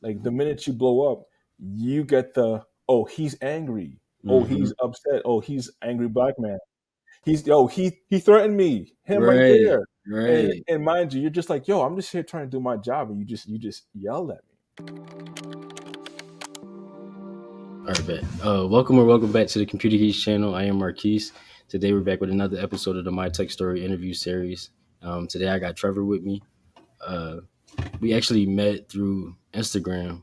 Like the minute you blow up, you get the, oh, he's angry. Oh, Mm-hmm. he's upset. Oh, he's angry black man. He threatened me. Him right Right. there. Right. And mind you, you're just like, yo, I'm just here trying to do my job, and you just yelled at me. All right, bet. Welcome or welcome back to the Computer Geeks channel. I am Marquise. Today we're back with another episode of the My Tech Story interview series. Today I got Trevor with me. Uh, we actually met through Instagram.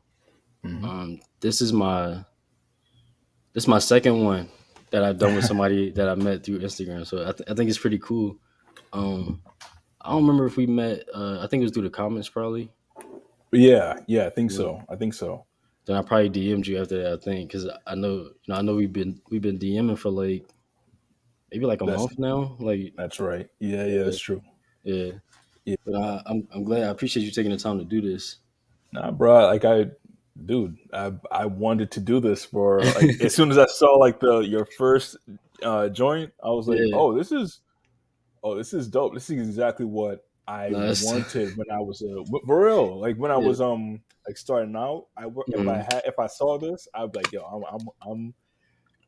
Mm-hmm. This is my second one that I've done with somebody that I met through Instagram. So I think it's pretty cool. I don't remember if we met. I think it was through the comments probably. Yeah, I think Yeah. so. I think so. Then I probably DM'd you after that. I think because I know we've been DMing for like maybe like a That's month now. Like, that's right. Yeah, yeah, that's true. yeah. Yeah. But I'm glad. I appreciate you taking the time to do this. Nah, bro. Dude, I wanted to do this for like as soon as I saw like the your first joint, I was like, Yeah. this is dope. This is exactly what I No, that's wanted when I was for real. Like when I yeah. was like starting out, Mhm. if I saw this, I'd be like, yo,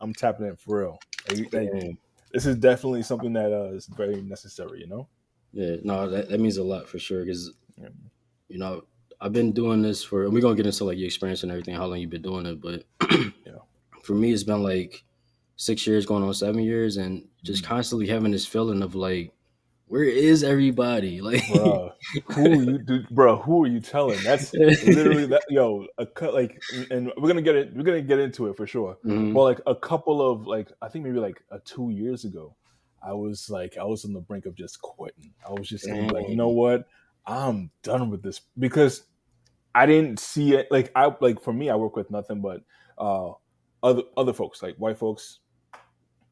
I'm tapping in for real. Like Damn. this is definitely something that is very necessary. Yeah. No, that means a lot for sure. Because Yeah. you know I've been doing this for. And we're gonna get into like your experience and everything, how long you've been doing it. But Yeah. for me, it's been like 6 years, going on 7 years, and just Mm. constantly having this feeling of like, where is everybody? Like, Bruh, who are you telling? That's literally that, yo, like, and we're gonna get into it for sure. But Mhm. like a couple of like, I think maybe like 2 years ago, I was on the brink of just quitting. I was just gonna be like, you know Dang. what, I'm done with this because I didn't see it. Like for me, I work with nothing but uh other folks, like white folks,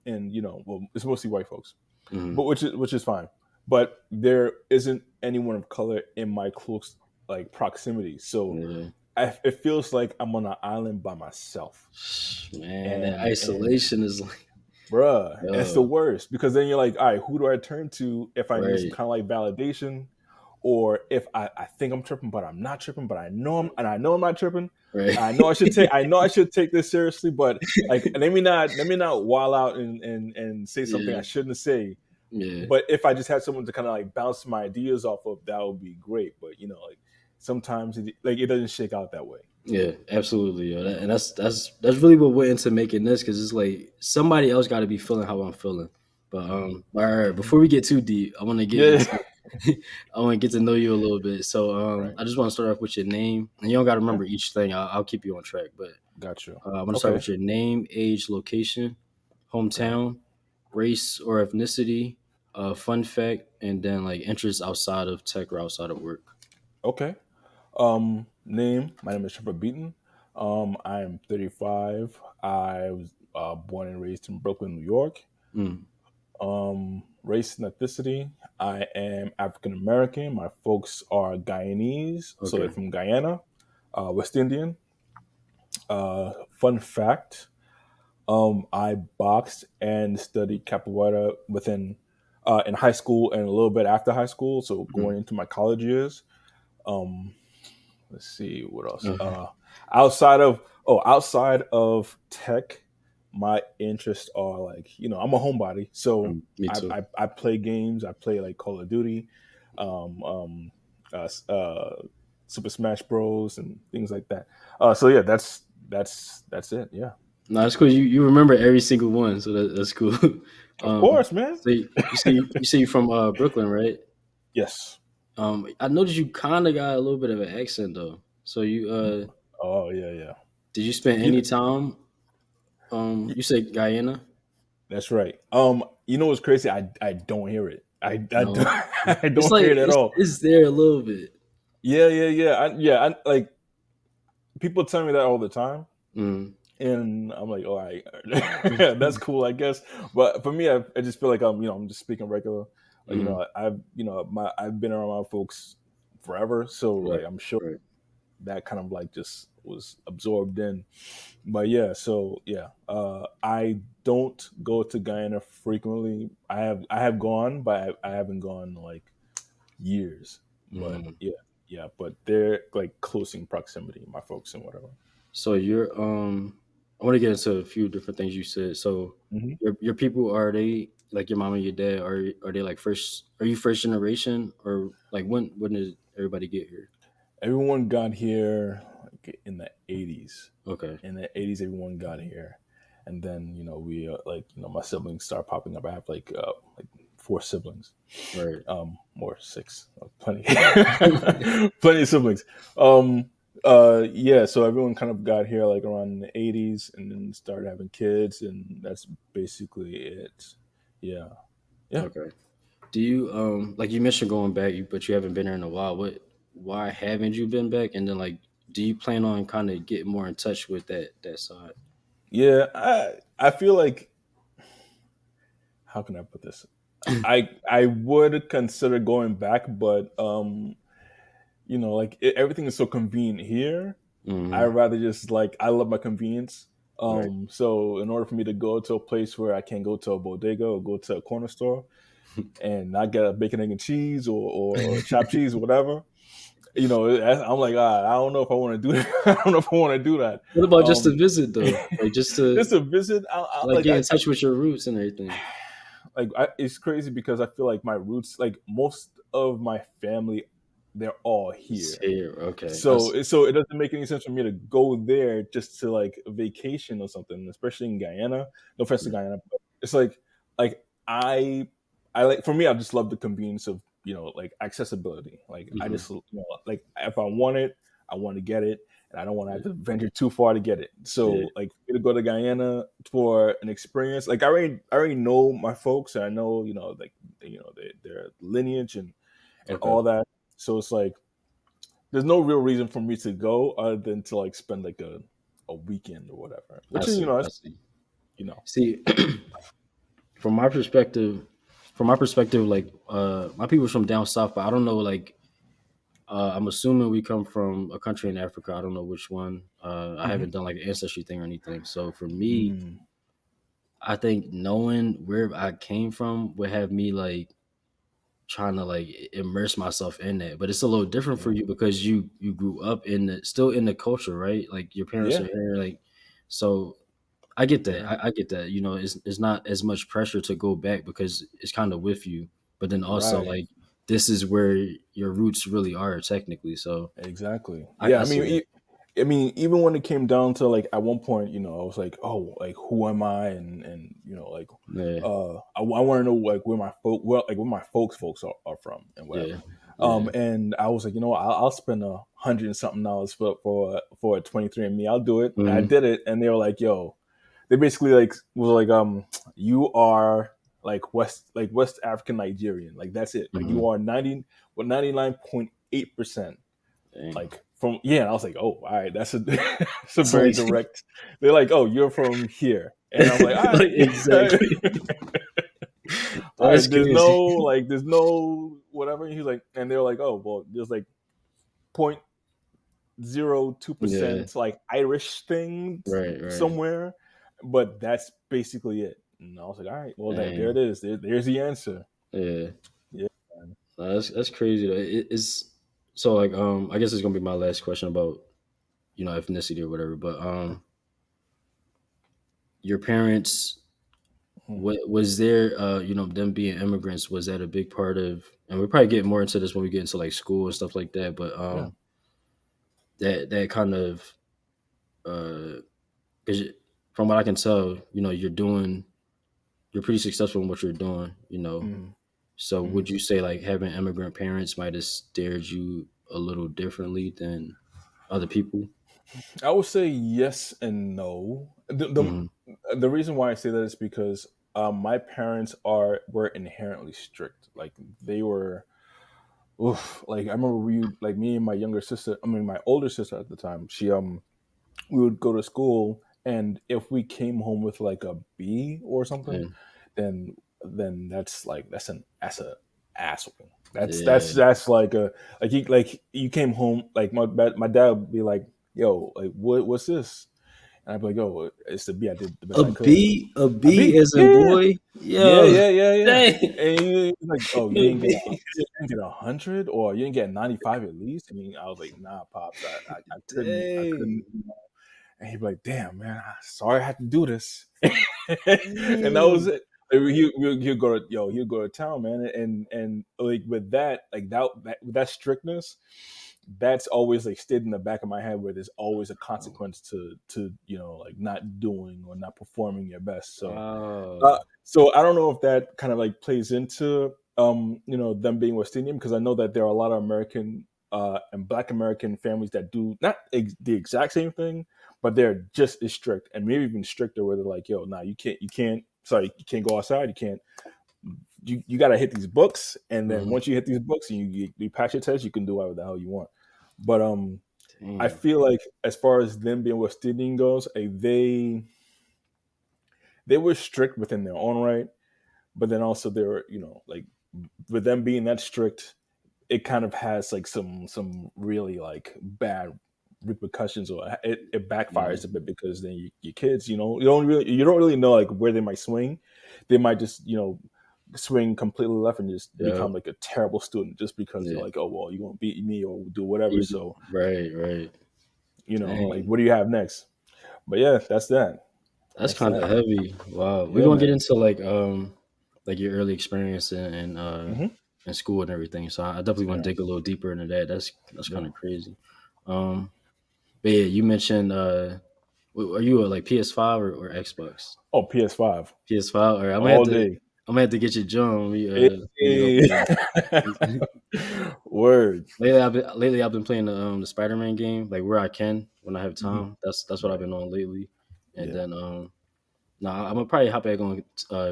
and well, it's mostly white folks, Mhm. but which is fine. But there isn't anyone of color in my close like proximity, so Yeah. it feels like I'm on an island by myself. Man, that And isolation is like, bruh, and it's the yo, worst because then you're like, all right, who do I turn to if I need some right, kind of like validation, or if I think I'm tripping, but I'm not tripping, but I know I'm not tripping. right. I know I should take this seriously, but like let me not wall out and say something I Yeah, shouldn't say. yeah, But if I just had someone to kind of like bounce my ideas off of, that would be great. But like sometimes it doesn't shake out that way. yeah, absolutely. Yo. You know? And that's really what went into making this because it's like somebody else got to be feeling how I'm feeling. But all right, Mhm. before we get too deep, I want to get Yeah. into I want to get to know you a little bit. So Right. I just want to start off with your name, and you don't got to Yeah. remember each thing. I'll keep you on track. But Got you. I want to start Okay. with your name, age, location, Okay. hometown, race or ethnicity, fun fact, and then like interests outside of tech or outside of work. Okay. Name. My name is Trevor Beaton. I am 35. I was born and raised in Brooklyn, New York. Mm, Race and ethnicity. I am African American. My folks are Guyanese, so they're okay. from Guyana, West Indian. Fun fact: I boxed and studied capoeira in high school and a little bit after high school. So Mm, going into my college years. Um, let's see what else. uh, Outside of tech, my interests are like I'm a homebody, so me I, too. I play games. I play like Call of Duty, um, um, uh, s- uh, Super Smash Bros. And things like that. So yeah, that's it. Yeah, No, that's cool. You remember every single one, so that's cool. of course, man. So you say you're from Brooklyn, right? Yes. I noticed you kind of got a little bit of an accent though. So you Oh yeah, yeah. did you spend You any know, time you said Guyana? that's right. You know what's crazy? I don't hear it. I don't, No. I It's don't like hear it at all. it's there a little bit. Yeah. Like people tell me that all the time, Mm, and I'm like, all right, that's cool, I guess. But for me, I just feel like I'm just speaking regular. Like, mm, I've been around my folks forever, so right, like I'm sure right. that kind of like just was absorbed in. But yeah, so yeah, I don't go to Guyana frequently. I have gone, but I haven't gone in, like years. But Mm. yeah. yeah, but they're like close in proximity, my folks and whatever. So you're I want to get into a few different things you said. So Hmm. your people, are they like your mom and your dad, are they like first, are you first generation, or like when did everybody get here? Everyone got here like in the 80s. Okay. In the 80s, everyone got here, and then we like my siblings start popping up. I have like four siblings, Right. or six, plenty, plenty of siblings. Yeah, so everyone kind of got here like around the 80s, and then started having kids, and that's basically it. Yeah, yeah. Okay. Do you like you mentioned going back, but you haven't been here in a while. Why haven't you been back? And then like, do you plan on kind of getting more in touch with that side? Yeah, I feel like, how can I put this? I would consider going back, but like everything is so convenient here. I Hmm. rather just like, I love my convenience. Right. So in order for me to go to a place where I can go to a bodega or go to a corner store and not get a bacon, egg, and cheese, or chopped cheese or whatever, I'm like, I don't know if I want to do that. I don't know if I want to do that. What about just to Um, visit though? Like just to just to visit, like get in touch with your roots and everything. it's crazy because I feel like my roots, like most of my family, they're all It's here. here. Okay. So it doesn't make any sense for me to go there just to like vacation or something, especially in Guyana. No offense to Guyana, but it's like I like, for me, I just love the convenience of like accessibility. Like I Mhm. just like, if I want it, I want to get it, and I don't want to have to venture too far to get it. Yeah. So like, for me to go to Guyana for an experience, like I already know my folks, and I know like their lineage and Okay. all that. So it's like, there's no real reason for me to go other than to like spend like a weekend or whatever. I Which is see. I that's see. you know. See, from my perspective, like my people's from down south, but I don't know like I'm assuming we come from a country in Africa. I don't know which one. I Hmm. haven't done like an ancestry thing or anything. So for me, Mm, I think knowing where I came from would have me like trying to like immerse myself in that. But it's a little different for yeah, you because you grew up in the still in the culture, right? Like your parents are yeah, here, like so I get that. yeah. I get that. You know, it's not as much pressure to go back because it's kind of with you. But then also Right. like this is where your roots really are technically. So Exactly. I Yeah. see that. I mean, even when it came down to like, at one point, I was like, oh, like, who am I? And like, Yeah, I want to know like where my folks are from and yeah, whatever. yeah. And I was like, I'll spend $100 and something for a 23andMe. I'll do it. And I Hmm. did it, and they were like, yo, they basically like was like, you are like West African Nigerian. Like, that's it. Like, Hmm. you are 99.8%, Dang. like, from, yeah. And I was like, oh, all right, that's a it's a It's very like, direct. They're like, oh, you're from here, and I'm like, all like right, exactly. all That's right. crazy. There's no whatever. And he's like, and they're like, oh, well, there's like point zero two Yeah. percent like Irish thing Right. Right. somewhere, but that's basically it. And I was like, all right, well, there it Dang. is. There's the answer. Yeah. Yeah, man. That's crazy though. It's so like I guess it's gonna be my last question about ethnicity or whatever. But your parents, Hmm. what was there them being immigrants, was that a big part of, and we probably get more into this when we get into like school and stuff like that, but Yeah. that kind of uh 'cause from what I can tell, you're pretty successful in what you're doing, Hmm. so Hmm. would you say like having immigrant parents might have steered you a little differently than other people? I would say yes and no. Hmm. The reason why I say that is because my parents were inherently strict. Like, they were. Oof, like, I remember like, me and my younger sister. I mean, my older sister at the time. We would go to school, and if we came home with like a B or something, Yeah. then that's like, that's a ass whooping. Yeah. That's like a, like you came home, like my dad would be like, yo, like, what's this? And I'd be like, "Yo, it's the B. I did the best A I could." B, a A B B, as in yeah, boy. yeah, Yo, yeah, yeah, yeah. dang. And he's like, "Oh, A B. you didn't get 100, or you didn't get 95 at least." I mean, I was like, "Nah, pops, I couldn't." Dang. And he'd be like, "Damn, man, sorry I had to do this." And that was Dang. it. He'd go to he'd go to town, man, and like with that, like with that strictness, that's always like stayed in the back of my head where there's always a consequence to like not doing or not performing your best. Wow. So I don't know if that kind of like plays into them being West Indian, because I know that there are a lot of American and Black American families that do not the exact same thing, but they're just as strict and maybe even stricter, where they're like, "Yo, nah, you can't go outside, you got to hit these books, and then Mhm. once you hit these books and you pass your test, you can do whatever the hell you want." But I Damn. feel like as far as them being West Indian goes, they were strict within their own right, but then also they were, like with them being that strict, it kind of has like some really like bad repercussions, or it backfires a Mhm. bit, because then your kids, you don't really know like where they might swing. They might just swing completely left and just Yep. become like a terrible student, just because they're Yeah. like, oh well, you won't beat me or do whatever. You So right, right. like, Dang. what do you have next? But yeah, that's that. That's That's kind that. of heavy. Wow. We're Yeah, gonna get man. into like your early experience Hmm. in school and everything. So I definitely want Yeah, to dig a little deeper into that. That's yeah. kind of crazy. Um, but yeah, you mentioned are you a like PS5 or Xbox? Oh, PS5 PS5. All right, all day. I'm gonna have to get you John when we get off Hey. here. Word. Lately I've been playing the Spider-Man game like where I can when I have Hmm. time. That's what I've Right. been on lately. And Yeah. then no, I'm gonna probably hop back on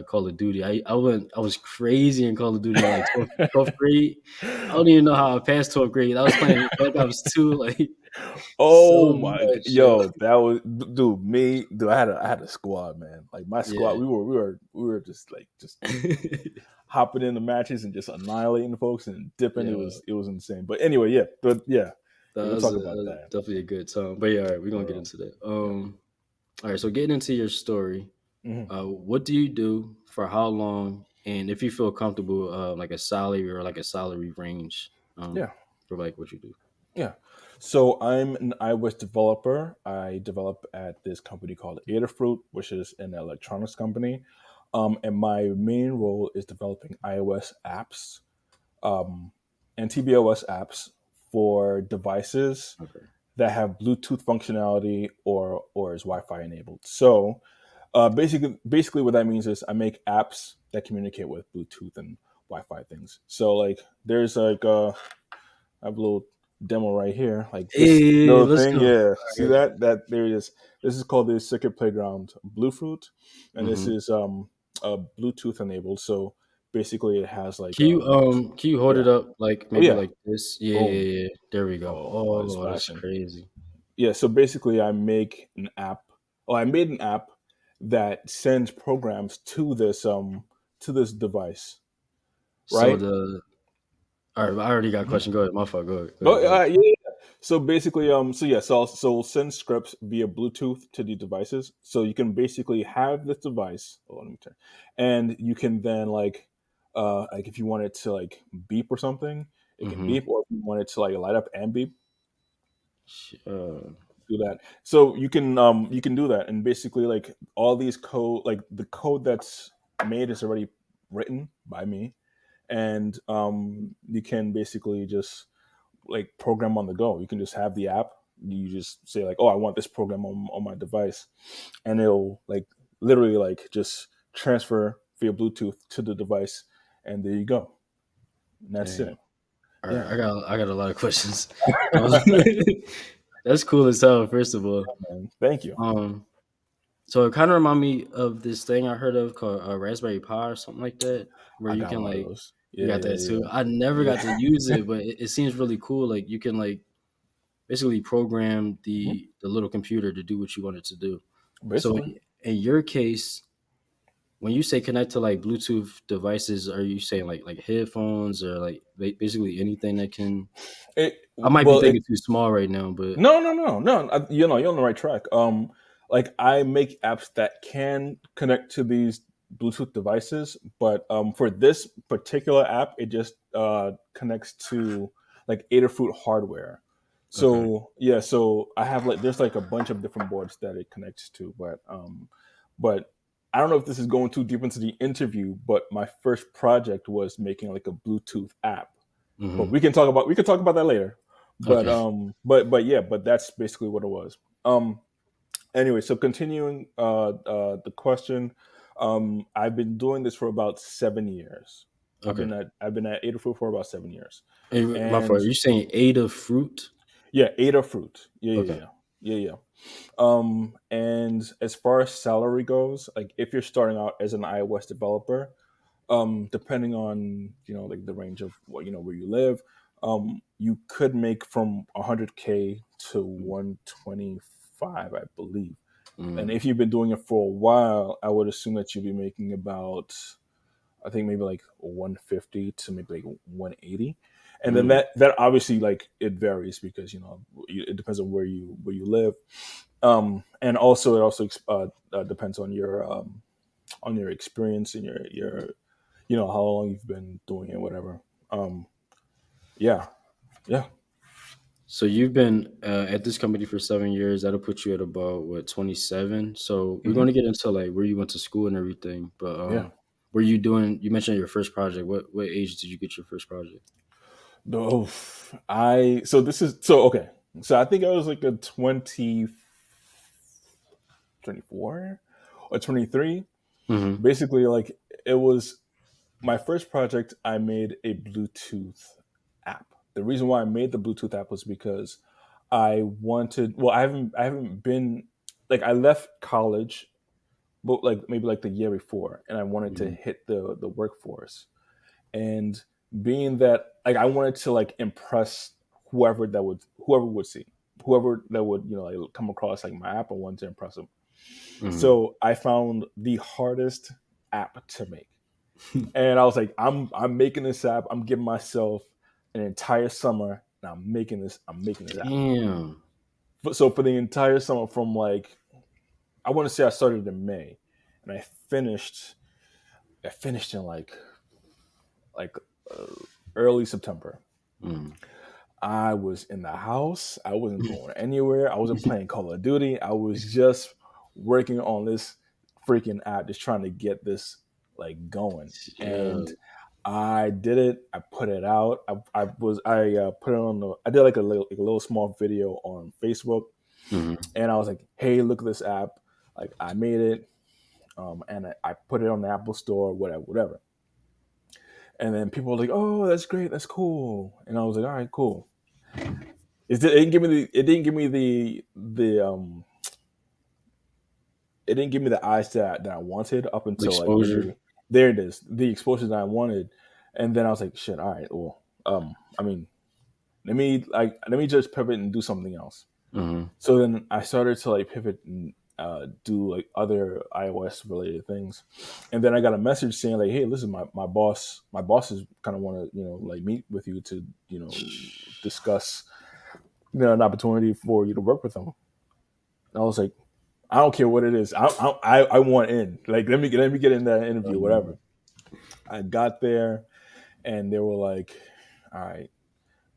Call of Duty. I was crazy in Call of Duty in like 12th grade. I don't even know how I passed 12th grade. I was playing Black Ops 2 like Oh so my, much, yo. yo, that was, dude. Dude. I had a squad, man. Like my squad, Yeah. we were just hopping in the matches and just annihilating folks and dipping. Yeah, It was insane. But anyway, yeah, but yeah, that we'll was, talk that about was that. definitely a good time. But yeah, all right, we're gonna get For into that. yeah. All right, so getting into your story, Hmm. what do you do for how long, and if you feel comfortable, like a salary or like a salary range, Yeah. for like what you do. Yeah. So I'm an iOS developer. I develop at this company called Adafruit, which is an electronics company. And my main role is developing iOS apps, um, and tvOS apps for devices Okay. that have Bluetooth functionality or is Wi-Fi enabled. So basically, what that means is I make apps that communicate with Bluetooth and Wi-Fi things. So like, there's like I have a little demo right here, like this Hey, little let's thing. go. All Yeah, see right. that there it is. This is called the Circuit Playground Bluefruit, and this Mm-hmm. is Bluetooth enabled. So basically, it has like Can you hold yeah, it up like oh maybe yeah, like this? Yeah, boom, yeah, yeah. There we go. oh it's Oh, that's flashing. crazy. Yeah, so basically, I make an app. Oh, I made an app that sends programs to this device, So right? the all right, I already got a Mhm. question. Go ahead. My fault. Go ahead. Go ahead. Oh, Go ahead. yeah, yeah. So basically, so I'll send scripts via Bluetooth to the devices. So you can basically have this device. Oh, let me turn, and you can then like if you want it to like beep or something, it can Mm-hmm. beep, or if you want it to like light up and beep, Uh, do that. So you can do that, and basically like all these code, like the code that's made is already written by me, and you can basically just like program on the go. You can just have the app. You just say like, "Oh, I want this program on my device," and it'll like literally like just transfer via Bluetooth to the device, and there you go. And that's Dang. it. All right, Yeah, I got a lot of questions. Um, that's cool as hell. First of all, man. Thank you. um, so it kind of remind me of this thing I heard of called Raspberry Pi or something like that, where I you got a can lot of like those. you Yeah, got that too. I never yeah, got to use it, but it seems really cool. Like you can like basically program yeah. the little computer to do what you want it to do. So Basically, in your case, when you say connect to like Bluetooth devices, are you saying like headphones or like basically anything that can? it I might be well, it thinking too small right now, but no, no, no, no. You're on the right track. like I make apps that can connect to these Bluetooth devices, but for this particular app, it just connects to like Adafruit hardware. Okay. So yeah, so I have like there's like a bunch of different boards that it connects to, but I don't know if this is going too deep into the interview, but my first project was making like a Bluetooth app. But Hmm. we can talk about that later. But Okay. yeah, but that's basically what it was. Anyway, so continuing the question, I've been doing this for about 7 years. Okay. I've been at Adafruit for about 7 years, Hey, my fault. and Are you saying Ada fruit? yeah, Adafruit, Okay. yeah. And as far as salary goes, like if you're starting out as an iOS developer, depending on like the range of what where you live, you could make from 100K to 125, I believe. And Mm, if you've been doing it for a while, I would assume that you'd be making about, I think maybe like 150 to maybe like 180. And then mm. that obviously like it varies because it depends on where you live. And also it also depends on your experience and your how long you've been doing it, whatever. Um, yeah, yeah. So you've been at this company for 7 years. That'll put you at about what 27. So we're going Hmm. to get into like where you went to school and everything. But Yeah. were you doing? You mentioned your first project. What age did you get your first project? Oh, I so this is so okay. So I think I was like a 24 or 23. Hmm. Basically, like it was my first project. I made a Bluetooth app. The reason why I made the Bluetooth app was because I wanted. Well, I haven't been like I left college, but like maybe like the year before, and I wanted to Hmm. hit the workforce. And being that like I wanted to like impress whoever would see, whoever that would like come across like my app, I wanted to impress them. Hmm. So I found the hardest app to make, and I was like, I'm making this app. I'm giving myself an entire summer, and I'm making this app. Damn. So for the entire summer, from like I want to say I started in May, and I finished in like uh, early September. Mm. I was in the house. I wasn't going anywhere. I wasn't playing Call of Duty. I was just working on this freaking app, just trying to get this like going. And Yeah. I did it. I put it out. I put it on the. I did like a little small video on Facebook, Hmm. and I was like, "Hey, look at this app! Like I made it, and I put it on the Apple Store, whatever, whatever." And then people were like, "Oh, that's great, that's cool," and I was like, "All right, cool." It didn't give me it didn't give me the eyes that I wanted up The until like exposure. maybe there it is, the exposure that I wanted. And then I was like, shit, all right, well, I mean, let me just pivot and do something else. Hmm. So then I started to like pivot and do like other iOS related things. And then I got a message saying like, hey, listen, my bosses kind of want to, like meet with you to, discuss, an opportunity for you to work with them. And I was like, I don't care what it is. I want in. Like, let me get in that interview, whatever. I got there and they were like, all right,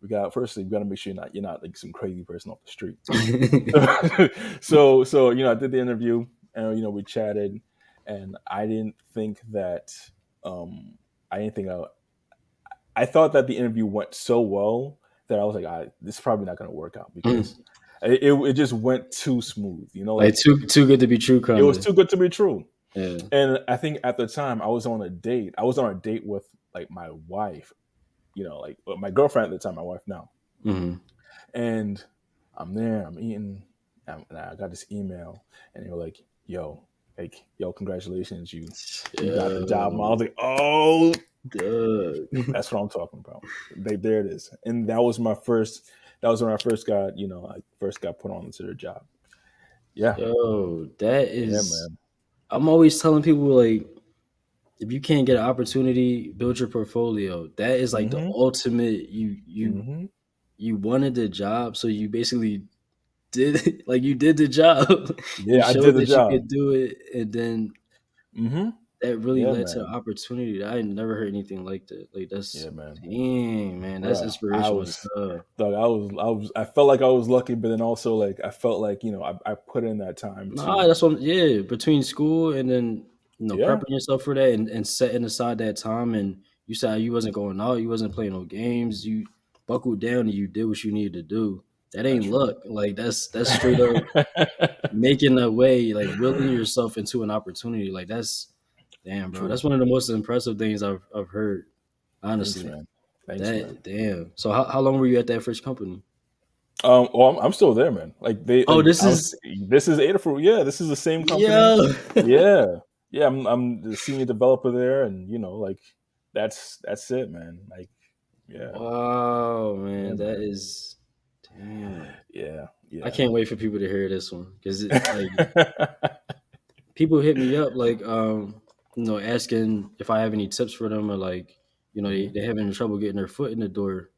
we got to make sure you're not like some crazy person off the street. So I did the interview and we chatted, and I didn't think that um I didn't think I thought that the interview went so well that I was like, this is probably not going to work out because it just went too smooth. Like Like too good to be true, it kind was of. too good to be true. Yeah. And I think at the time I was on a date. I was on a date with like my wife, like my girlfriend at the time, my wife now. Hmm. And I'm there, I'm eating, and I got this email, and they were like, yo, congratulations, you got the job. And I Yeah. was like, oh, Duh. that's what I'm talking about. There it is. And that was my first. That was when I first got, I first got put on to the job. Yeah, Yo, that yeah, is. man. I'm always telling people like, if you can't get an opportunity, build your portfolio. That is like the Mm-hmm. ultimate. You Mm-hmm. you wanted the job, so you basically did like you did the job. You Yeah, I did showed the that you job. could do it, and then Mm-hmm. that really Yeah, led to man. opportunity. I never heard anything like that. Like that's Yeah, man. dang, man, that's Bruh, I inspirational as was, hell. dog, I felt like I was lucky, but then also like I felt like I put in that time Nah, to. that's what yeah, between school and then Yeah, prepping yourself for that and setting aside that time and you said you wasn't going out, you wasn't playing no games, you buckled down and you did what you needed to do. That ain't that's right. luck. Like that's straight up making a way, like willing yourself into an opportunity. Like that's damn, bro. True. That's one of the most impressive things I've heard. Thanks, Honestly. man. Thanks, man. That damn. So how long were you at that first company? Well, I'm still there, man. Like Oh, like this is this is Adafruit. Yeah, this is the same company. yo. Yeah, yeah. I'm the senior developer there, and like that's it, man. Like, yeah, Wow, yeah, man. That man. is damn. Yeah, I yeah. can't wait for people to hear this one because like people hit me up like asking if I have any tips for them or like Hmm. they having trouble getting their foot in the door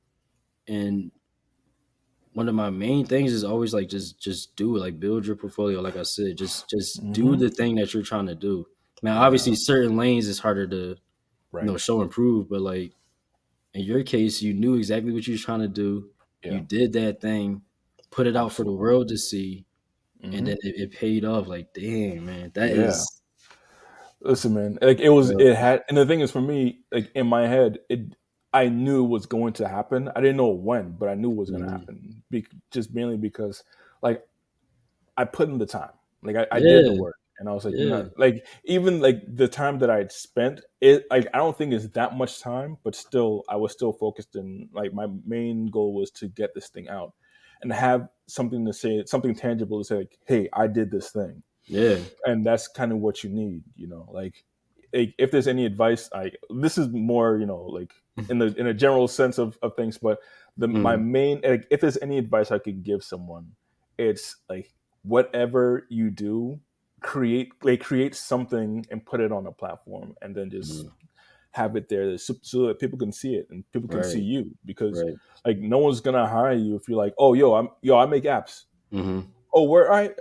and one of my main things is always like just do it, like build your portfolio, like I said, just do Hmm. the thing that you're trying to do. Now Yeah, obviously certain lanes is harder to right. show and prove, but like in your case you knew exactly what you was trying to do, you Yeah, did that thing, put it out for the absolutely. world to see, and Hmm. then it paid off. Like, dang, man, that Yeah. is, Listen, man. Like bro. it had, and the thing is, for me, like in my head, I knew it was going to happen. I didn't know when, but I knew it was going to Mhm. happen. Just mainly because, like, I put in the time. Like I did the Yeah, work, and I was like, yeah, like even like the time that I'd spent, it like I don't think it's that much time, but still, I was still focused. And like my main goal was to get this thing out, and have something to say, something tangible to say, like, hey, I did this thing. yeah. And that's kind of what you need, like if there's any advice, this is more, like in a general sense of things, but my Mhm. main, like, if there's any advice I could give someone, it's like, whatever you do, create something and put it on a platform, and then just Mhm. have it there so that people can see it and people can see Right, you, because right. like no one's gonna hire you if you're like, oh, I make apps. Mhm. Oh, we're all right.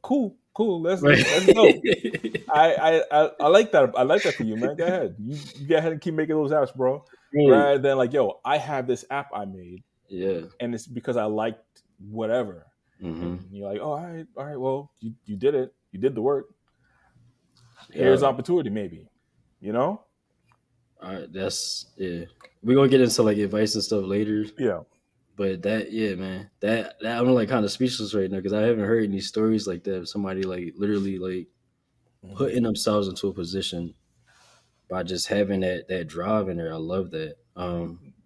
Cool. Right. That's dope. I like that. I like that for you, man. Go ahead. You go ahead and keep making those apps, bro. Right. Rather than like, yo, I have this app I made, Yeah. and it's because I liked whatever. And Mhm. you're like, oh, all right. Well, you did it. You did the work. Here's Yeah. opportunity, maybe. You know? All right. That's yeah. We're gonna get into like advice and stuff later. Yeah. But that, yeah, man, that I'm like kind of speechless right now because I haven't heard any stories like that of somebody like literally like Hmm. putting themselves into a position by just having that drive in there. I love that.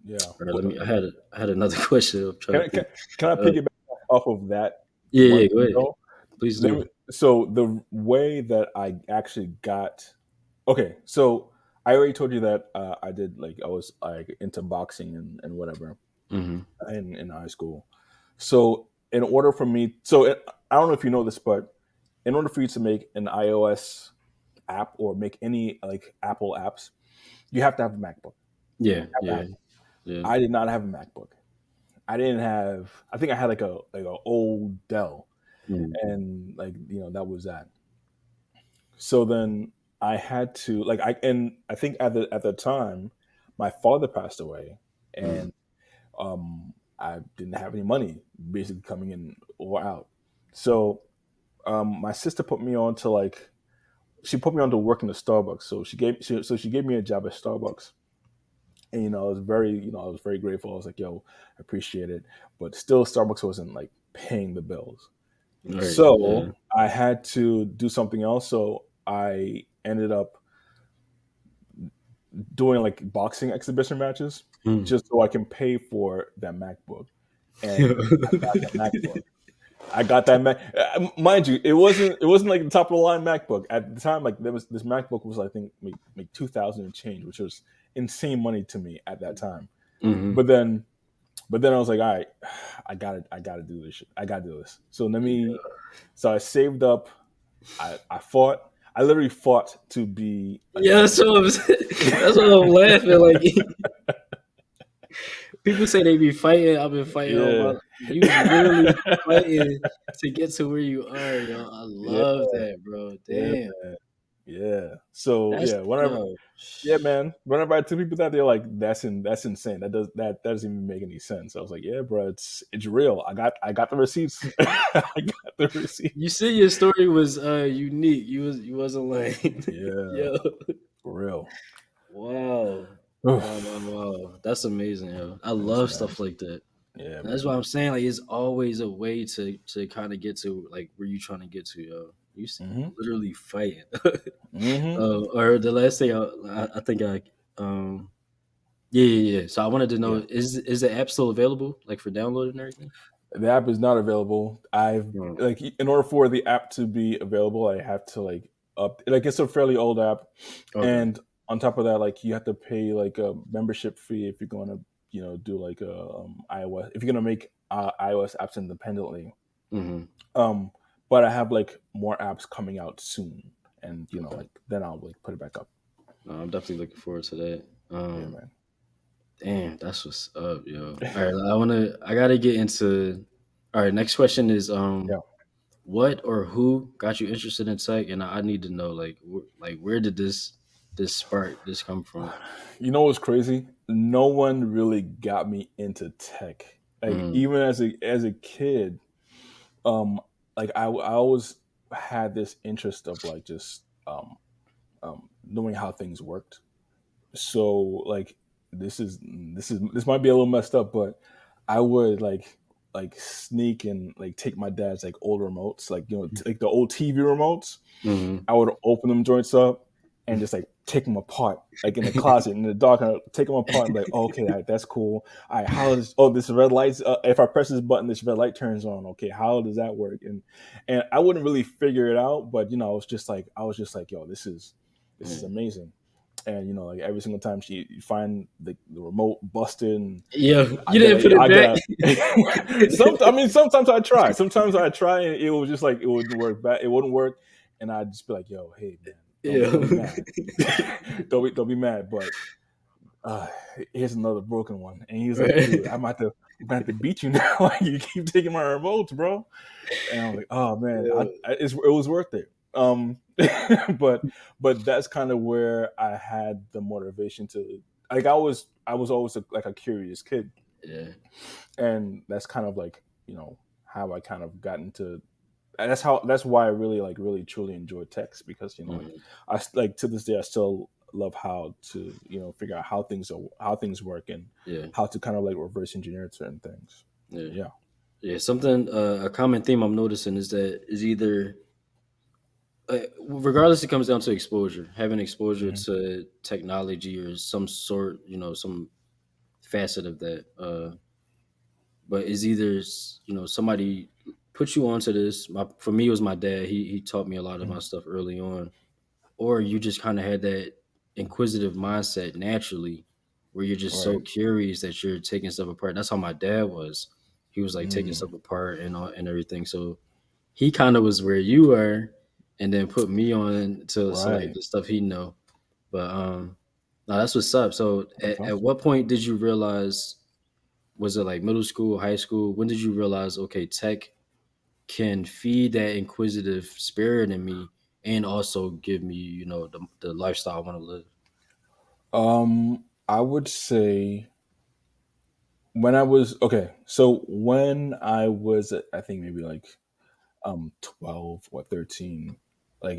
Yeah. All right, let me. I had ananother question. I'm trying Can to I, think. can, can I Uh, piggyback off of that yeah, one yeah. Go thing ahead. though? Please do. So the way that I actually got, okay, so I already told you that I did, like, I was like into boxing and whatever Hmm. in high school. So in order for me, I don't know if you know this, but in order for you to make an iOS app or make any like Apple apps, you have to have a MacBook. Yeah, You have to yeah, have it. yeah. I did not have a MacBook. I didn't have. I think I had like a old Dell, Mm, and like that was that. So then I had to, like, and I think at the time my father passed away, mm, and I didn't have any money basically coming in or out. So my sister put me on to, like, she put me on to work in the Starbucks. So she gave me a job at Starbucks, and I was very grateful. I was like, yo, I appreciate it, but still Starbucks wasn't like paying the bills. right. Yeah. So I had to do something else. So I ended up doing like boxing exhibition matches Mm. just so I can pay for that MacBook. And I got that MacBook. I got that Mac. Mind you, it wasn't like the top of the line MacBook at the time. Like, there was this MacBook was, I think, like 2,000 and change, which was insane money to me at that time. Hmm. But then I was like, all right, I gotta do this shit. I gotta do this. So let me. So I saved up. I fought. I literally fought to be a Yeah, doctor. that's what I'm laughing like. People say they be fighting. I've been fighting all my Yeah. life. You was literally fighting to get to where you are, yo. I Yeah, love that, bro. yeah, Damn. man. Yeah. So That's yeah, whenever yo. yeah, man. Whenever I tell people that, they're like, that's insane. That doesn't even make any sense." I was like, "Yeah, bro, it's real. I got the receipts. I got the You receipts." see, your story was unique. You wasn't like, Yeah, yo. for real. Wow. Wow, wow, Oof. wow. That's amazing, yo. I Thanks, love man. stuff like that. Yeah, And that's what man. I'm saying. Like, it's always a way to kind of get to like where you trying to get to, yo. Mm-hmm. Literally fighting. Mm-hmm. Or the last thing I think yeah. So I wanted to know, Yeah. is the app still available, like for downloading and everything? The app is not available. I've No. like in order for the app to be available, I have to like up like it's a fairly old app, Okay. and on top of that, like you have to pay like a membership fee if you're going to do like a iOS if you're going to make iOS apps independently. Hmm. Um, but I have like more apps coming out soon, and Okay. like then I'll like put it back up. No, I'm definitely looking forward to that. Yeah, man. Damn, that's what's up, yo. All right, I gotta get into. All right, next question is Yeah. what or who got you interested in tech, and I need to know like where did this come from? You know what's crazy? No one really got me into tech. Like Mm, even as a kid, um, like I always had this interest of like just knowing how things worked. So like this might be a little messed up, but I would like sneak and like take my dad's like old remotes, like like the old TV remotes. mm. I would open them joints up and just like take them apart, like in the closet in the dark. And I'd take them apart and be like, oh, okay, all right, that's cool. All right, how does this red light? If I press this button, this red light turns on. Okay, how does that work? And I wouldn't really figure it out, but I was just like, yo, this is Mm. amazing. And like every single time you find the remote busted, and Yo, I you get didn't put a it I back. get a sometimes I try. Sometimes I try and it was just like it wouldn't work back. It wouldn't work, and I'd just be like, "Yo, hey man, don't be Yo. mad, don't be mad." But uh, here's another broken one, and he was like, "Dude, Right. I'm about to beat you now. Like you keep taking my remotes, bro." And I was like, "Oh man, Yo. it was worth it." But that's kind of where I had the motivation to like I was always like a curious kid, Yeah. and that's kind of like how I kind of got into. And that's why I really truly enjoy text because like Mhm. like to this day I still love how to figure out how things work and Yeah. how to kind of like reverse engineer certain things. Yeah. Yeah. Yeah. Something a common theme I'm noticing is either regardless, it comes down to exposure, having exposure Hmm. to technology or some sort, some facet of that. But it's either somebody put you onto this. For me, it was my dad. He taught me a lot of my Hmm. stuff early on, or you just kind of had that inquisitive mindset naturally, where you're just so Right. curious that you're taking stuff apart. That's how my dad was. He was like taking Mm. stuff apart and all, and everything. So he kind of was where you were, and then put me on to like Right. the stuff he know. But no, that's what's up. So That's at awesome. what point did you realize? Was it like middle school, high school? When did you realize, okay, tech can feed that inquisitive spirit in me and also give me, the lifestyle I want to live? I would say when I was okay. So when I was, I think maybe like 12 or 13, like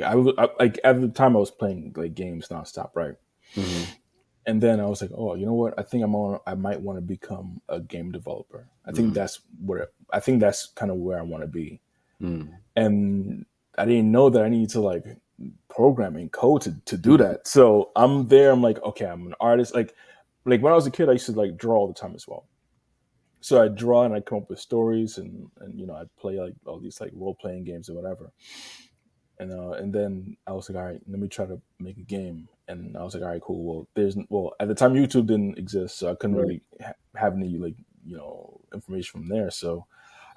like at the time I was playing like games nonstop, right? Hmm. And then I was like, oh, you know what? I might want to become a game developer. Hmm. I think that's kind of where I want to be. Hmm. And I didn't know that I needed to like programming code to do that. So I'm there. I'm like, okay, I'm an artist. Like when I was a kid, I used to like draw all the time as well. So I draw and I come up with stories, and I'd play like all these like role playing games or whatever. And then I was like, all right, let me try to make a game. And I was like, all right, cool. Well, at the time YouTube didn't exist, so I couldn't Right. really have any like information from there. So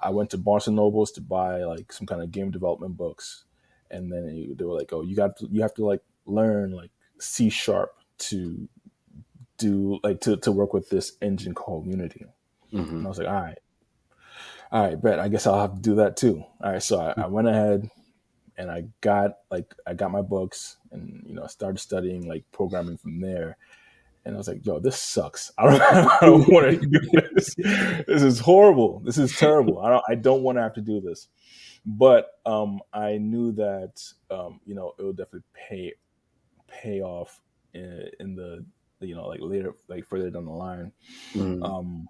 I went to Barnes and Nobles to buy like some kind of game development books, and then they were like, oh, you have to like learn like C# to do like to work with this engine called Unity. And I was like, all right, bet. I guess I'll have to do that too. All right, so I went ahead and I got my books and I started studying like programming from there. And I was like, yo, this sucks. I don't want to do this. This is horrible. This is terrible. I don't want to have to do this. But I knew that it would definitely pay off in the like later, like further down the line. Mm.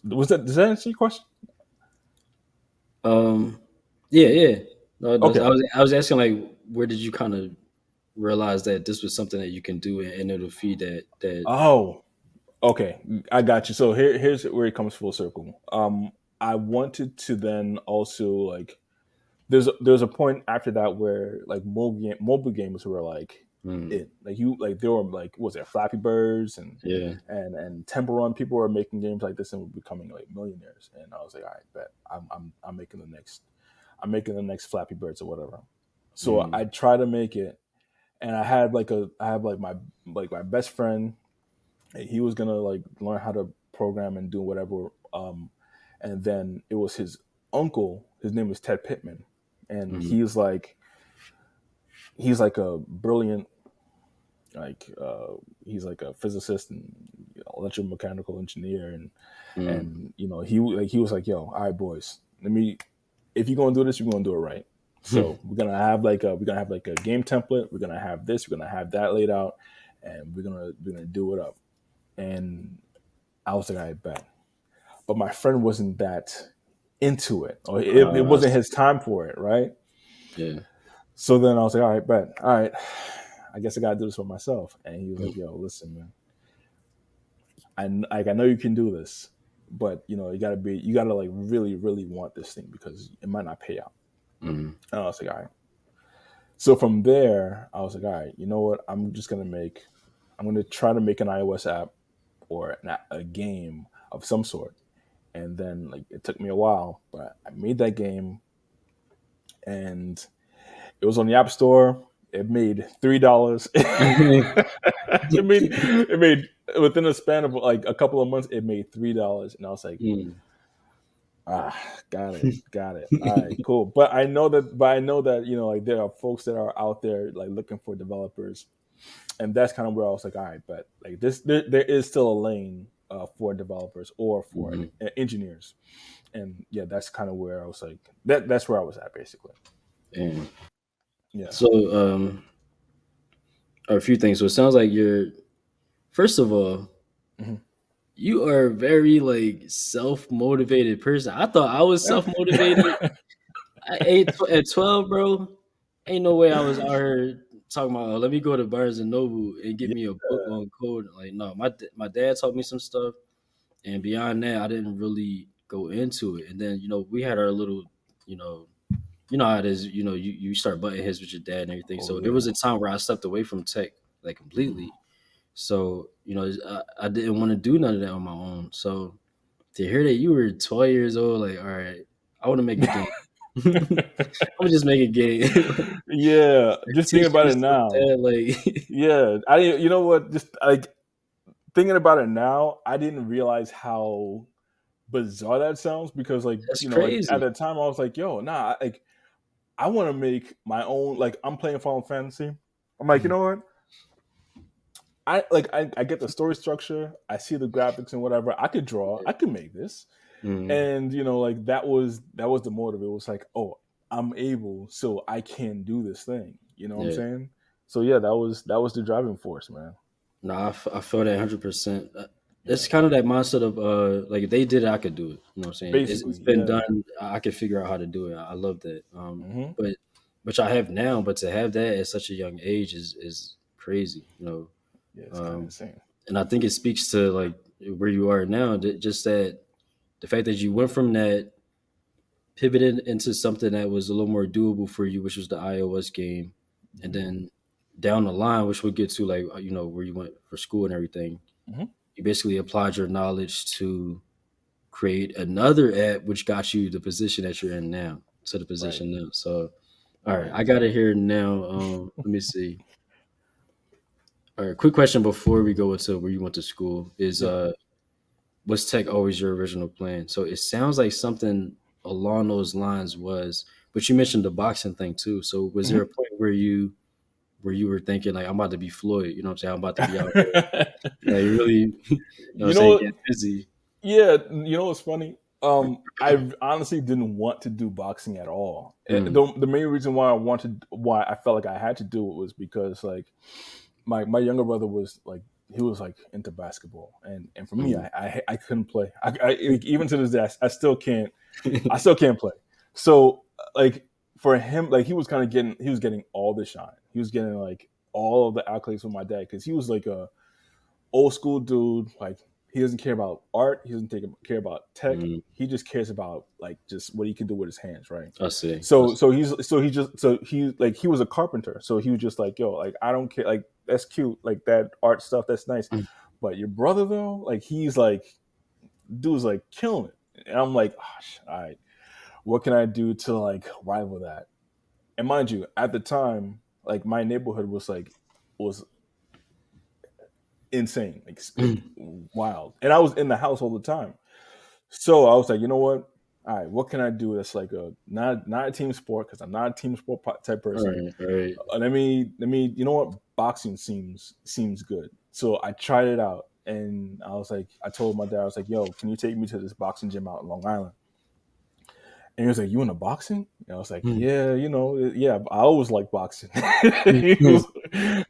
Was that Does that answer your question? Um, yeah, yeah. No, it does. Okay. I was asking like, where did you kind of realize that this was something that you can do and it'll feed that. Oh, okay. I got you. So here's where it comes full circle. I wanted to then also like there's a point after that where like mobile games were like Mm, it like you like there were like was there Flappy Birds yeah. and Temple Run. People were making games like this and were becoming like millionaires. And I was like, all right, bet I'm making the next Flappy Birds or whatever. So Mm, I try to make it, and I have like my best friend. He was gonna like learn how to program and do whatever. And then it was his uncle. His name was Ted Pittman, and mm, he's like a brilliant like he's like a physicist and electromechanical engineer, mm, and he was like, yo, all right, boys, let me, if you're gonna do this, you're gonna do it right. So we're gonna have like a game template. We're gonna have this. We're gonna have that laid out, and we're gonna do it up. And I was like, I bet. But my friend wasn't that into it, or it I wasn't see. his time for it, right? Yeah. So then I was like, all right, bet. All right, I guess I gotta do this for myself. And he was like, yo, listen, man, I know you can do this, but you gotta like really, really want this thing because it might not pay out. Mm, And I was like, all right. So from there, I was like, all right, you know what? I'm gonna try to make an iOS app or a game of some sort. And then like it took me a while, but I made that game, and it was on the App Store. It made $3. It made within a span of like a couple of months. It made $3, and I was like, mm. ah, got it. All right, cool. But I know that like there are folks that are out there like looking for developers, and that's kind of where I was like, all right, but like there is still a lane for developers or for Mhm. engineers, and yeah, that's kind of where I was like that's where I was at basically. And Yeah. so, a few things. So it sounds like first of all, Mhm. you are a very like self motivated person. I thought I was self motivated. At 12, bro. Ain't no way I was out here talking about, oh, let me go to Barnes and Noble and get Yeah. me a book on code. Like, no, my dad taught me some stuff, and beyond that, I didn't really go into it. And then, we had our little, you know, how it is. You start butting heads with your dad and everything. Oh So there yeah. was a time where I stepped away from tech like Mhm. completely. So I didn't want to do none of that on my own. So to hear that you were 12 years old, like, all right, I want to make a game. I'm just make a game. Yeah, Like, just thinking teach about it yourself now. that, like, Yeah, I you know what? Just like thinking about it now, I didn't realize how bizarre that sounds because like that's like at crazy. the time I was like, yo, nah, like I want to make my own. Like I'm playing Final Fantasy. I'm like, you Mhm. know what? I get the story structure. I see the graphics and whatever. I could draw. I could make this. Mhm. And like that was the motive. It was like, oh, I'm able, so I can do this thing. You know what I'm Yeah. saying? So yeah, that was the driving force, man. No, I feel that 100%. It's Yeah, kind of that mindset of like if they did it, I could do it. You know what I'm saying? It's basically, been yeah. done. I could figure out how to do it. I love that. Hmm. But which I have now, but to have that at such a young age is crazy. Yeah, it's kind of Um, insane. and I think it speaks to like where you are now. Just that the fact that you went from that, pivoted into something that was a little more doable for you, which was the iOS game, and Hmm. then down the line, which we'll get to, like where you went for school and everything, Hmm. you basically applied your knowledge to create another app, which got you the position that you're in now, to the Right, position now. So, all right, right. I got it here now. Let me see. All right, quick question before we go into where you went to school is Yeah. was tech always your original plan? So it sounds like something along those lines was, but you mentioned the boxing thing too. So was there a Mhm. point where you were thinking like I'm about to be Floyd, you know what I'm saying? I'm about to be out here like really, you know what I'm You saying, know, get busy. yeah, you know what's funny? I honestly didn't want to do boxing at all. Mm, The main reason why I felt like I had to do it was because like my younger brother was like he was like into basketball, and for me, mm, I couldn't play. Like, even to this day, I still can't play. So like for him, like he was getting all the shine. He was getting like all of the accolades from my dad because he was like a old school dude. Like he doesn't care about art. He doesn't care about tech. mm. He just cares about like just what he can do with his hands, right? I see. I So see. he was a carpenter. So he was just like, yo, like I don't care, like that's cute, like that art stuff, that's nice. Mm, But your brother though, like he's like dude's like killing it. And I'm like, gosh, all right, what can I do to like rival that? And mind you, at the time, like my neighborhood was insane, like mm, wild. And I was in the house all the time. So I was like, you know what? All right, what can I do that's like a not a team sport because I'm not a team sport type all person. right, all right. Let me you know what? Boxing seems good. So I tried it out and I told my dad, I was like, yo, can you take me to this boxing gym out in Long Island? And he was like, "You into boxing?" And I was like, Mm, "Yeah, yeah. I always like boxing." mm,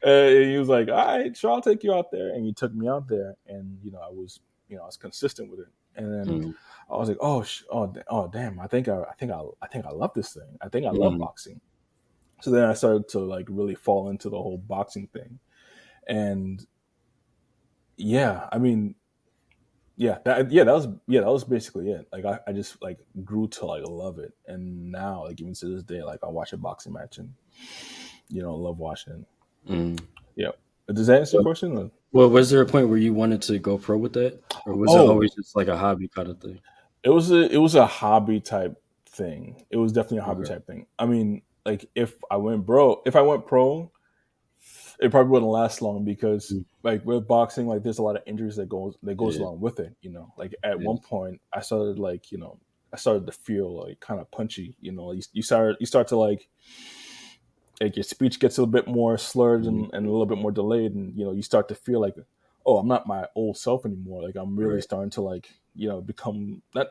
He was like, "All right, sure, I'll take you out there." And he took me out there, and I was consistent with it. And then mm, I was like, oh, damn! I think I love this thing. I think I love mm. boxing." So then I started to like really fall into the whole boxing thing, and yeah, I mean, that was basically it. Like I just like grew to like love it, and now like even to this day, like I watch a boxing match and love watching. Mm. Yeah, does that answer your So, question? Or? well, was there a point where you wanted to go pro with that, or was it Oh, always just like a hobby kind of thing? it was a hobby type thing. It was definitely a hobby Okay. type thing. I mean, like if I went pro, it probably wouldn't last long because Mm, like with boxing, like there's a lot of injuries that goes yeah. along with it. Like at Yeah. one point, I started to feel like kind of punchy. You start to like your speech gets a little bit more slurred Mm, and a little bit more delayed, and you start to feel like, oh, I'm not my old self anymore. Like I'm really right. starting to like become not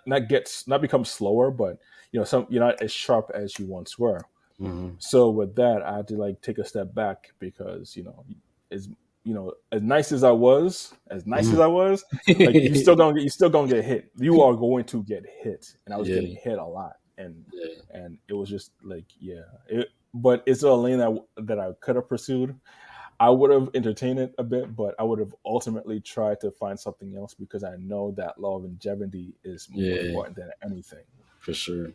become slower, but some you're not as sharp as you once were. Hmm. So with that, I had to like take a step back because as as nice as Hmm. I was, like you still gonna get hit. You are going to get hit, and I was getting Yeah. hit a lot, Yeah. and it was just like but it's a lane that I could have pursued. I would have entertained it a bit, but I would have ultimately tried to find something else because I know that law of longevity is more Yeah. important than anything. For sure.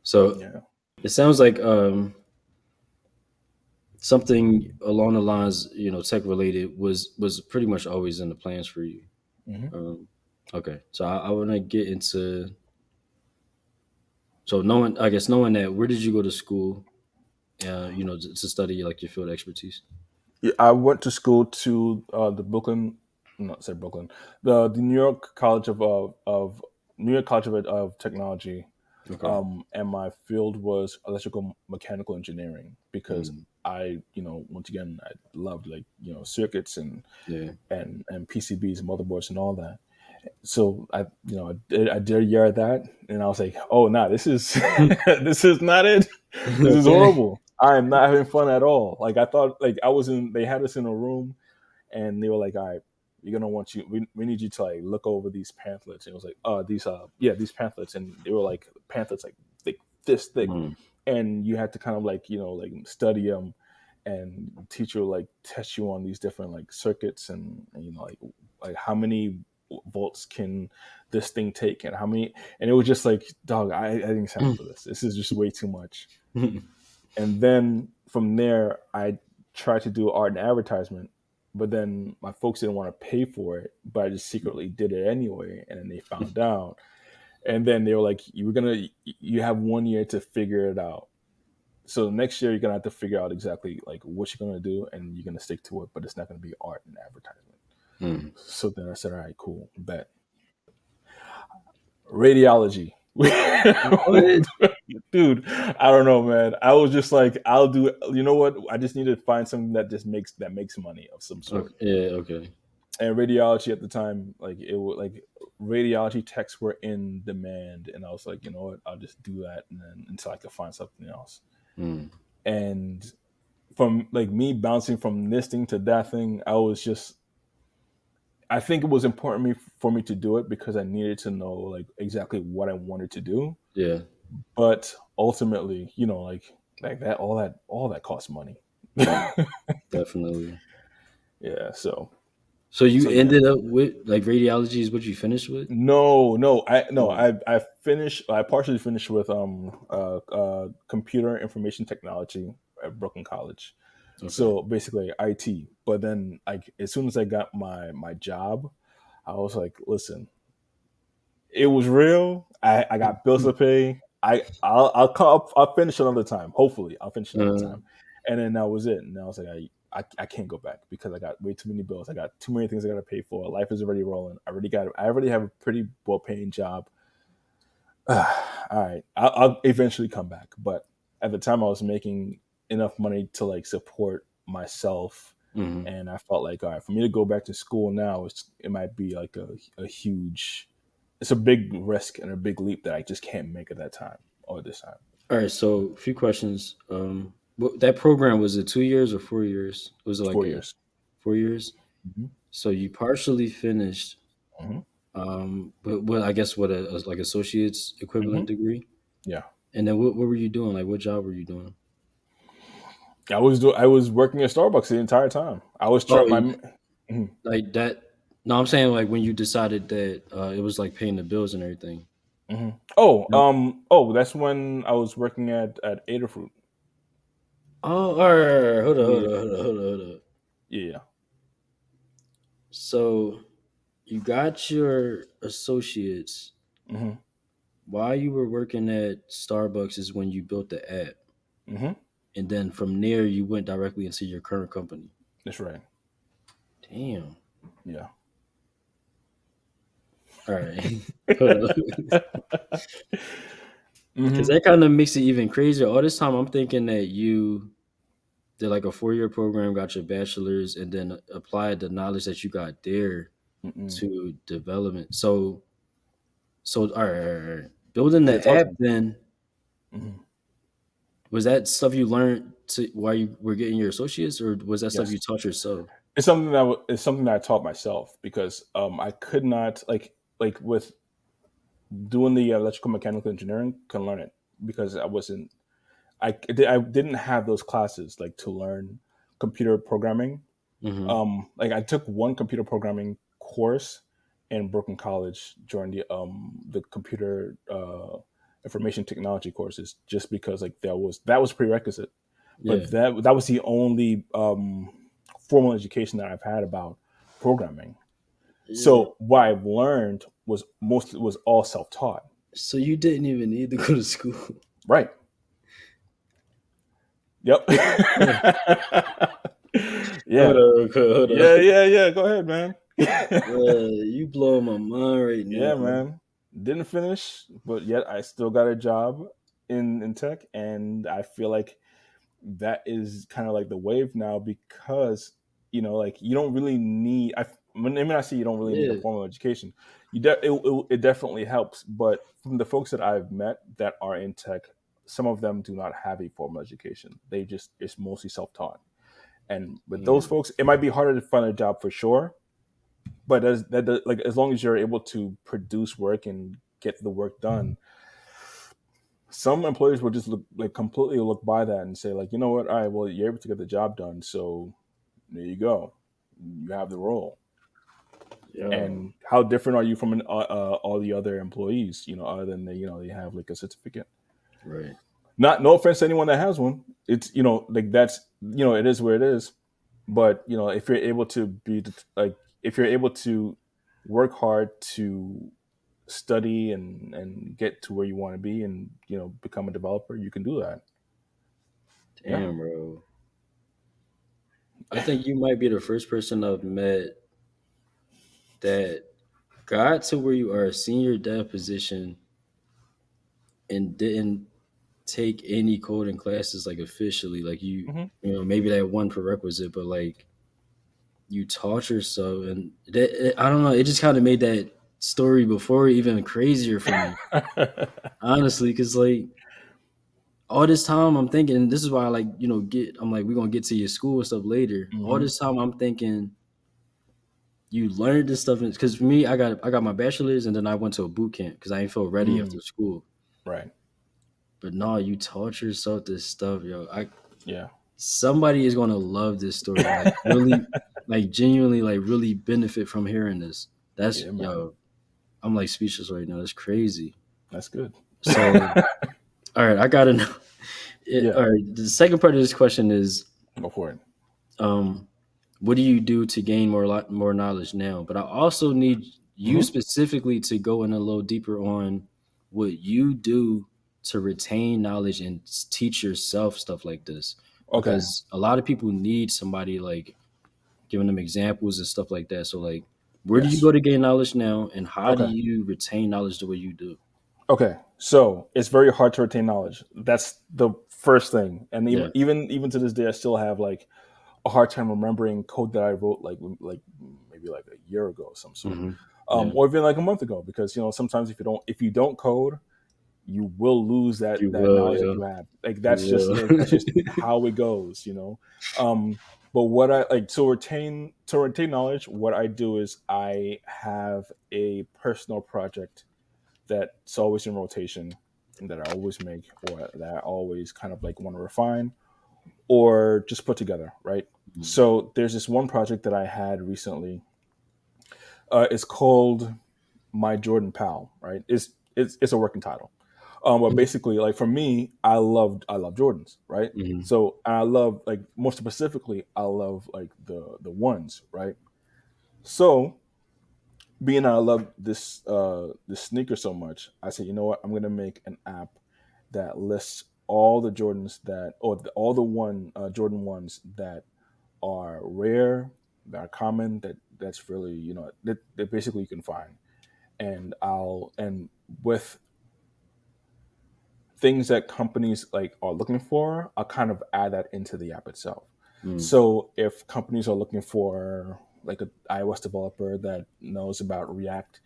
So Yeah. it sounds like something along the lines, tech related was pretty much always in the plans for you. Hmm. Um, okay, so I want to get into so knowing I guess knowing that where did you go to school? To study like your field expertise. Yeah, I went to school to the Brooklyn, not say Brooklyn, the New York College of New York College of Technology, Okay. and my field was electrical mechanical engineering because Mm, once again I loved like circuits yeah. and PCBs and motherboards and all that. So I did a year of that, and I was like, oh nah, this is this is not it. This is Okay. horrible. I am not having fun at all. Like I thought, like I was in. They had us in a room, and they were like, all right, we're gonna want you. We need you to like look over these pamphlets. And it was like, these pamphlets, and they were like pamphlets like this thick, Mm, and you had to kind of like like study them, and the teacher would like test you on these different like circuits and like how many volts can this thing take and how many, and it was just like, dog, I didn't sign up for this. This is just way too much. mm, And then from there I tried to do art and advertisement, but then my folks didn't want to pay for it, but I just secretly did it anyway, and then they found out, and then they were like, you have 1 year to figure it out. So next year you're gonna have to figure out exactly like what you're gonna do, and you're gonna stick to it. But it's not gonna be art and advertisement. Mm. So then I said, all right, cool, bet. Radiology. What? Dude, I don't know, man. I was just like, I'll do. You know what? I just need to find something that makes money of some Okay. sort. Yeah. Okay. And radiology at the time, like it was like radiology techs were in demand, and I was like, you know what? I'll just do that, and then until I could find something else. Mm. And from like me bouncing from this thing to that thing, I was just. I think it was important for me to do it because I needed to know like exactly what I wanted to do. Yeah. But ultimately, like that, all that costs money. Right. Definitely. Yeah. So So you so yeah. ended up with like radiology is what you finished with? No, no, Oh, I partially finished with computer information technology at Brooklyn College. okay. So basically IT. But then like as soon as I got my job, I was like, listen, it was real. I got bills to pay. I'll finish another time. Hopefully, I'll finish another Uh, time. And then that was it. And I was like, I can't go back because I got way too many bills. I got too many things I got to pay for. Life is already rolling. I already have a pretty well paying job. All right, I'll eventually come back. But at the time, I was making enough money to like support myself, mhm. and I felt like, all right, for me to go back to school now, it might be like a huge, it's a big risk and a big leap that I just can't make at that time or this time. All right. So a few questions. That program was it 2 years or 4 years? Was it like Four a years. 4 years? Mm-hmm. So you partially finished. Mm-hmm. But what I guess what a like associate's Mm-hmm. equivalent degree. Yeah, And then what were you doing? Like what job were you doing? I was working at Starbucks the entire time. I was Oh, trying my. Mhm. like that. No, I'm saying like when you decided that it was like paying the bills and everything. No. That's when I was working at Adafruit. Oh, all right. Hold on, hold Yeah, on, hold on, hold on, hold on. yeah. So you got your associates Mm-hmm. while you were working at Starbucks is when you built the app. Mm-hmm. And then from there you went directly into your current company. That's right. Damn. Yeah. All right. Hold on. Because Mm-hmm. that kind of makes it even crazier. All this time I'm thinking that you did like a 4 year program, got your bachelor's, and then applied the knowledge that you got there Mm-mm. to development. So all right, all right, all right. Building Yeah, the talk app to me. then Mm-hmm. was that stuff you learned to while you were getting your associates, or was that stuff Yes, you taught yourself? it's something that I taught myself because I could not like with doing the electrical mechanical engineering can learn it because I didn't have those classes like to learn computer programming. Hmm. Like I took one computer programming course in Brooklyn College during the computer information technology courses just because like that was prerequisite. Yeah. But that was the only formal education that I've had about programming. Yeah. So what I've learned was all self taught. So you didn't even need to go to school. Right. Yep. Yeah. Hold Yeah. on, okay, hold on. Yeah. Yeah. Yeah. Go ahead, man. You blowing my mind right Yeah, now. man. Didn't finish, but yet I still got a job in tech, and I feel like that is kind of like the wave now because like you don't really need. I say you don't really need a Yeah. formal education. It definitely helps, but from the folks that I've met that are in tech, some of them do not have a formal education. It's mostly self taught, and with those Damn. folks, it might be harder to find a job for sure, but like as long as you're able to produce work and get the work done, some employers will just completely look by that and say like, you know what, all right, well, you're able to get the job done, so there you go, you have the role. Yo. And how different are you from all the other employees, other than they have like a certificate? Right. Not no offense to anyone that has one. It's like that's it is where it is. But if you're able to like if you're able to work hard to study and get to where you want to be and become a developer, you can do that. Yeah. Damn, bro. I think you might be the first person I've met that got to where you are a senior dev position and didn't take any coding classes like officially. Like Hmm. you know, maybe that one prerequisite, but like you taught yourself, and I don't know. It just kind of made that story before even crazier for me, honestly, because like all this time I'm thinking, and this is why I like you know get. I'm like we're gonna get to your school and stuff later. All Hmm. this time I'm thinking you learned this stuff because for me I got my bachelor's and then I went to a boot camp because I didn't feel ready Mm, after school. right. But no, you taught yourself this stuff, yo. I Yeah. Somebody is gonna love this story, like really, like genuinely, like really benefit from hearing this. That's Yeah, man. yo, I'm like speechless right now. That's crazy. That's good. So, all right, I gotta know. Yeah. All right, the second part of this question is, Go for it. um, what do you do to gain more knowledge now? But I also need you Hmm. specifically to go in a little deeper on what you do to retain knowledge and teach yourself stuff like this, Okay. because a lot of people need somebody like giving them examples and stuff like that. So like, where do you Yes. go to gain knowledge now, and how do Okay. you retain knowledge the way you do? Okay. So it's very hard to retain knowledge. That's the first thing. And even Yeah. even to this day, I still have like a hard time remembering code that I wrote like maybe like a year ago of some sort, Hmm. Yeah. or even like a month ago. Because sometimes if you don't code, you will lose You that will. knowledge that Yeah. you have. Like You that's just will. how it goes. But what I like to retain knowledge, what I do is I have a personal project that's always in rotation and that I always make or that I always kind of like want to refine or just put together, right? Mhm. So there's this one project that I had recently. It's called My Jordan Pal, right? It's a working title. But basically, like for me, I love Jordans, right? Mhm. So I love like most specifically, I love like the ones, right? So being that I love this sneaker so much, I said, you know what, I'm gonna make an app that lists all the Jordans all the Jordan ones that are rare, that are common, that's really that basically you can find, and with things that companies like are looking for, I'll kind of add that into the app itself. Mhm. So if companies are looking for like an iOS developer that knows about React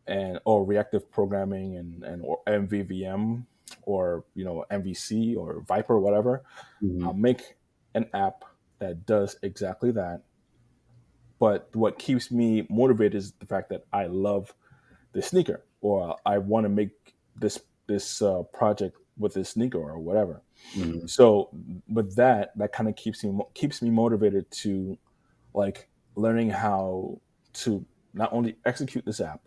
and or reactive programming and or MVVM or MVC or Viper or whatever, I'll Mhm. make an app that does exactly that. But what keeps me motivated is the fact that I love this sneaker, or I want to make this project with this sneaker or whatever. Mhm. So, but that kind of keeps me motivated to like learning how to not only execute this app,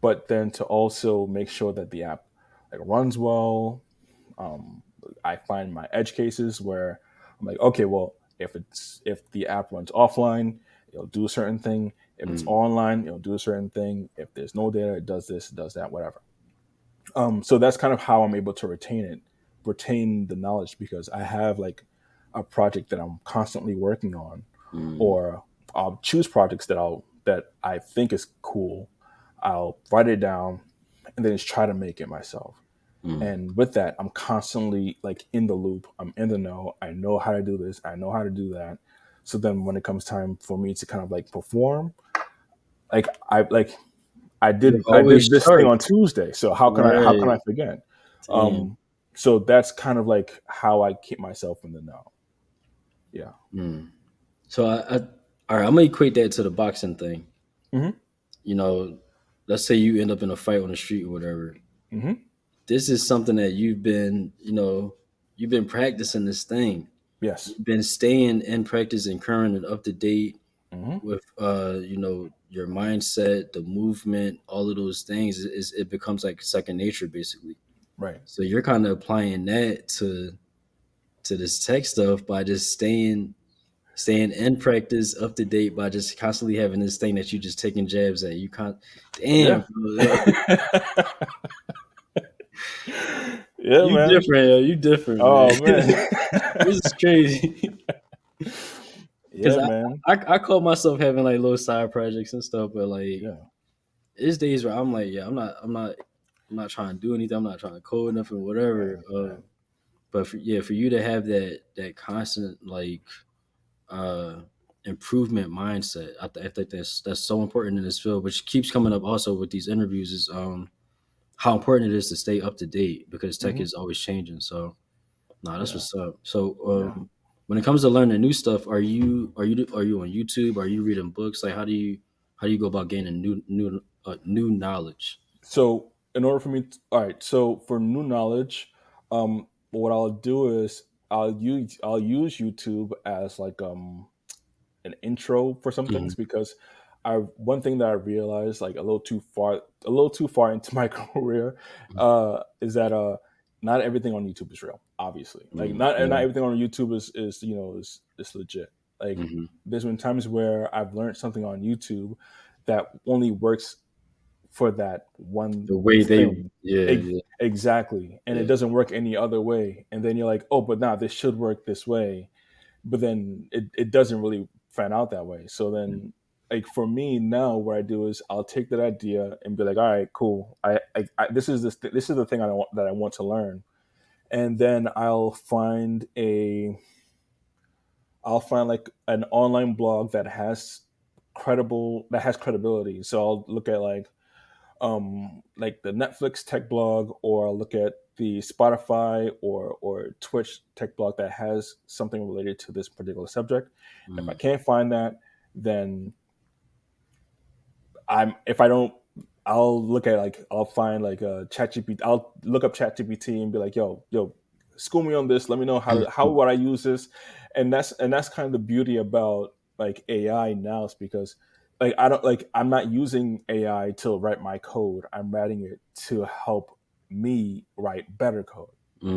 but then to also make sure that the app like runs well. Um, I find my edge cases where I'm like, okay, well, if the app runs offline, it'll do a certain thing. If it's Mhm. online, it'll do a certain thing. If there's no data, it does this, it does that, whatever. So that's kind of how I'm able to retain the knowledge because I have like a project that I'm constantly working on, Mhm. or I'll choose projects that I think is cool. I'll write it down and then just try to make it myself. Mhm. And with that, I'm constantly like in the loop. I'm in the know. I know how to do this. I know how to do that. So then when it comes time for me to kind of like perform, like You're I always did this thing sharp. on Tuesday. So how can I Right. forget? Damn. So that's kind of like how I keep myself in the know. Yeah. Mm. So all right, I'm gonna equate that to the boxing thing. Hmm. You know, let's say you end up in a fight on the street or whatever. Hmm. This is something that you've been practicing this thing. Yes. You've been staying in practice and current and up to date Hmm. with your mindset, the movement, all of those things. It becomes like second nature basically. Right. So you're kind of applying that to this tech stuff by just staying in practice, up to date by just constantly having this thing that you just taking jabs at. You can't, damn, Yeah. bro. Yeah, You man. different, yo. You different, man. Oh man. This is crazy. Because Yeah, man. I call myself having like little side projects and stuff, but like Yeah. there's days where I'm like, yeah, I'm not trying to do anything. I'm not trying to code nothing, whatever. Right. Right. But for you to have that constant like uh improvement mindset, I think that's so important in this field, which keeps coming up also with these interviews is how important it is to stay up to date because tech Hmm. is always changing. So nah, that's Yeah. what's up. So Yeah. when it comes to learning new stuff, are you on YouTube? Are you reading books? Like how do you go about gaining new knowledge? So in order for me, all right. So for new knowledge, what I'll do is I'll use YouTube as like an intro for some Hmm. things because I one thing that I realized like a little too far into my career is that not everything on YouTube is real. Obviously, like not Yeah. everything on YouTube is legit. Like Hmm. there's been times where I've learned something on YouTube that only works for that one The way they, thing. yeah, yeah, Exactly, and it yeah. doesn't work any other way. And then you're like, oh, but now this should work this way, but then it doesn't really fan out that way. So then like for me now what I do is I'll take that idea and be like, all right, cool, this is the thing I want to learn. And then I'll find like an online blog that has credibility. So I'll look at like the Netflix tech blog, or I'll look at the Spotify or Twitch tech blog that has something related to this particular subject. If I Mm, can't find that, then if I don't, I'll look at like I'll find like a ChatGPT. I'll look up ChatGPT and be like, yo, school me on this. Let me know how would I use this, and that's kind of the beauty about like AI now, is because like I'm not using AI to write my code. I'm writing it to help me write better code.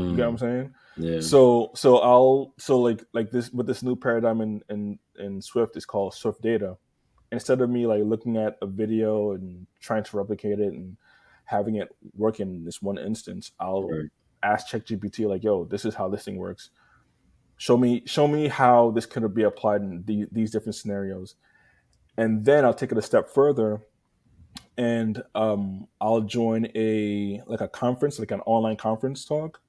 You get what I'm mm, saying? yeah. So this with this new paradigm in Swift is called Swift data. Instead of me like looking at a video and trying to replicate it and having it work in this one instance, I'll Right. ask ChatGPT like, "Yo, this is how this thing works. Show me how this could be applied in these different scenarios." And then I'll take it a step further, and I'll join a conference, like an online conference talk,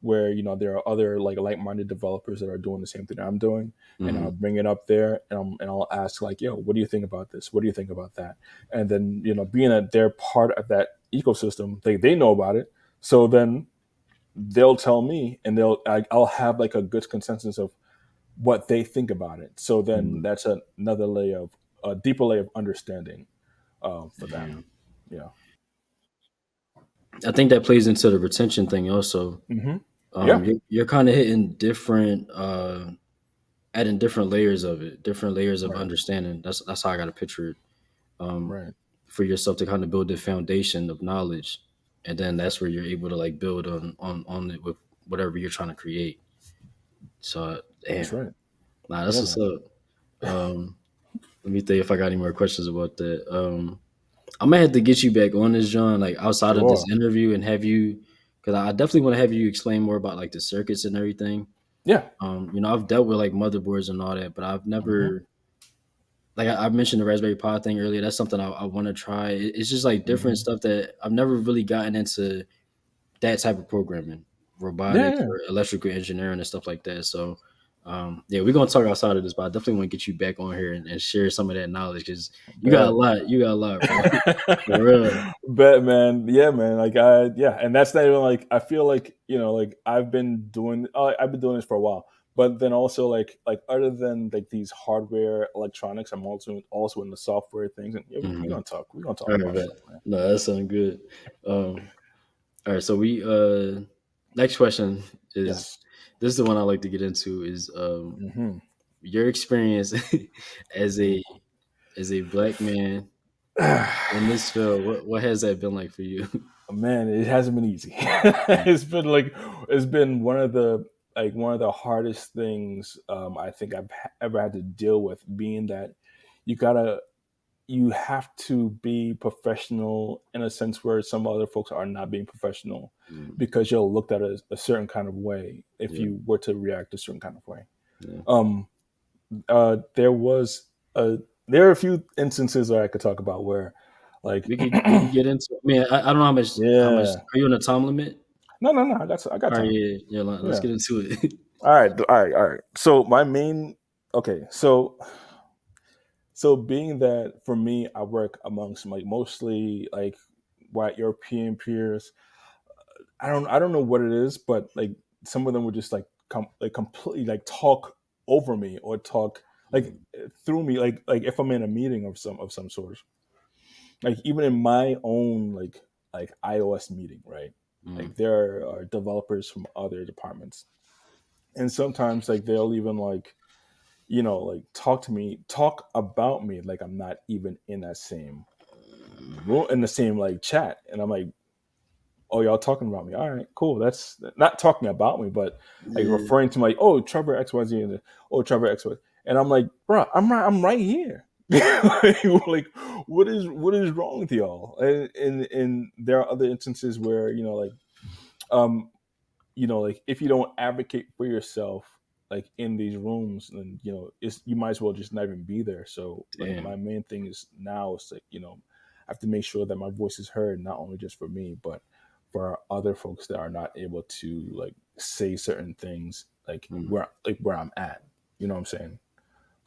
where there are other like-minded developers that are doing the same thing I'm doing, and I'll Hmm. bring it up there, and I'll ask like, yo, what do you think about this? What do you think about that? And then being that they're part of that ecosystem, they know about it, so then they'll tell me, and I'll have like a good consensus of what they think about it. So then Mm, that's another layer of a deeper layer of understanding for that. yeah. Yeah. I think that plays into the retention thing also. Hmm. Yeah. You're kind of hitting different, adding different layers of it, different layers of Right. understanding. That's how I got to picture it. Um, Right. for yourself to kind of build the foundation of knowledge, and then that's where you're able to like build on it with whatever you're trying to create. So, That's damn, right. nah, that's Yeah, what's man. up. Let me think if I got any more questions about that. I might have to get you back on this, John, like outside of this Sure. interview and have you, because I definitely want to have you explain more about like the circuits and everything. Yeah. I've dealt with like motherboards and all that, but I've Hmm. never, like I mentioned the Raspberry Pi thing earlier. That's something I want to try. It's just like different Hmm. stuff that I've never really gotten into that type of programming, Yeah, robotics yeah. or electrical engineering and stuff like that. So, yeah, we're gonna talk outside of this, but I definitely want to get you back on here and share some of that knowledge because you got a Bet. lot. You got a lot, bro. For real. Bet, man. Yeah, man. Yeah, and that's not even like I feel like like I've been doing this for a while, but then also like other than like these hardware electronics, I'm also in the software things, and yeah, we're Hmm. gonna talk. We're gonna talk All right, about bet. stuff, man. No, that sounds good. Um, all right, so we next question is Yes. this is the one I like to get into is Hmm. your experience as a black man in this field. What has that been like for you? Man, it hasn't been easy. It's been one of the hardest things I think I've ever had to deal with, being that you gotta you have to be professional in a sense where some other folks are not being professional Mm, because you're looked at a certain kind of way if yeah, you were to react a certain kind of way. yeah. Um, there was a there are a few instances that I could talk about where, like, We could get into. I mean, I don't know how much. yeah, Are you on a time limit? no, I got All right, time. yeah, yeah. Let's Yeah, get into it. all right. So my main, okay, so being that for me, I work amongst like mostly like white European peers. I don't know what it is, but like some of them would just like like completely like talk over me or talk like Mm, through me like if I'm in a meeting of some sort. Like even in my own like iOS meeting, right? mm, Like there are developers from other departments, and sometimes like they'll even like like talk about me like I'm not even in that same room in the same like chat, and I'm like, oh, y'all talking about me? All right, cool. That's not talking about me, but like yeah, referring to my oh Trevor XYZ and oh Trevor XYZ, and I'm like, bro, I'm right here. Like, what is wrong with y'all? And there are other instances where um like if you don't advocate for yourself like in these rooms, then it's you might as well just not even be there. So like my damn. main thing is now is like I have to make sure that my voice is heard, not only just for me but for other folks that are not able to like say certain things Mm. like where I'm at. You know what I'm saying?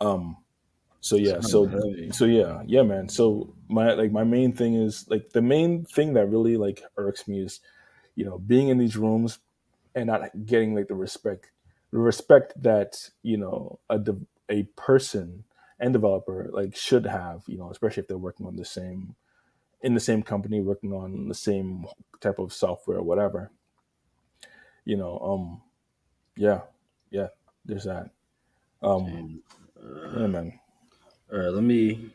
um so It's yeah kind of so heavy. so yeah man, so my main thing is like the main thing that really like irks me is being in these rooms and not getting like the respect that a person and developer like should have, especially if they're working on the same in the same company, working on the same type of software or whatever. you know um yeah, yeah, there's that. um Damn. yeah, man. All right, let me.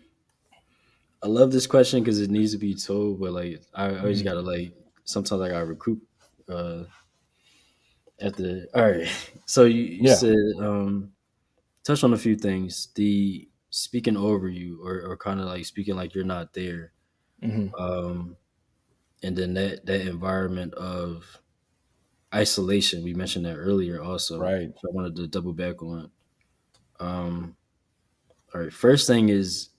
I love this question because it needs to be told, but like I always Mhm. gotta like. Sometimes I gotta recruit. At the all right. So you Yeah. said touch on a few things. The speaking over you or kind of like speaking like you're not there. Hmm. Um, and then that environment of isolation. We mentioned that earlier also. Right. So I wanted to double back on. Um, all right. First thing is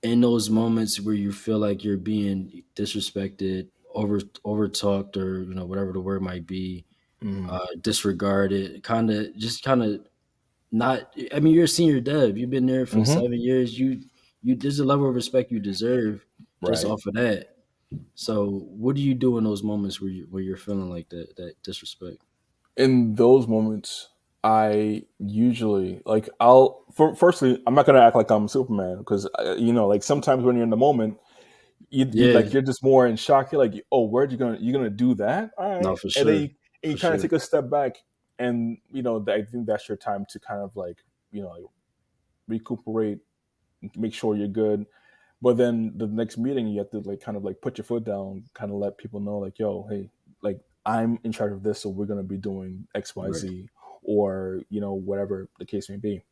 in those moments where you feel like you're being disrespected, over talked, or whatever the word might be, Hmm. disregarded, kind of not. I mean, you're a senior dev. You've been there for Hmm. 7 years. You there's a level of respect you deserve just Right. off of that. So, what do you do in those moments where you're feeling like that disrespect? In those moments, I usually like firstly, I'm not gonna act like I'm Superman because like sometimes when you're in the moment, you Yeah, like you're just more in shock. You're like, oh, where you gonna do that? All no, right, for and then sure, you for kind of sure. take a step back, and I think that's your time to kind of like like recuperate, make sure you're good. But then the next meeting, you have to like kind of like put your foot down, kind of let people know like, yo, hey, like I'm in charge of this, so we're gonna be doing X, Y, Right. Z, or whatever the case may be.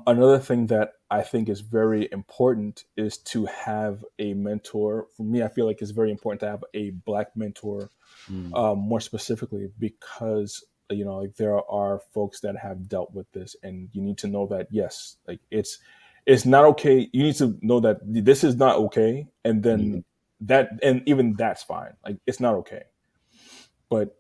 Another thing that I think is very important is to have a mentor. For me, I feel like it's very important to have a black mentor, Mm, more specifically because like there are folks that have dealt with this, and you need to know that yes, like it's not okay. You need to know that this is not okay, and mhm. then and even that's fine. Like it's not okay, but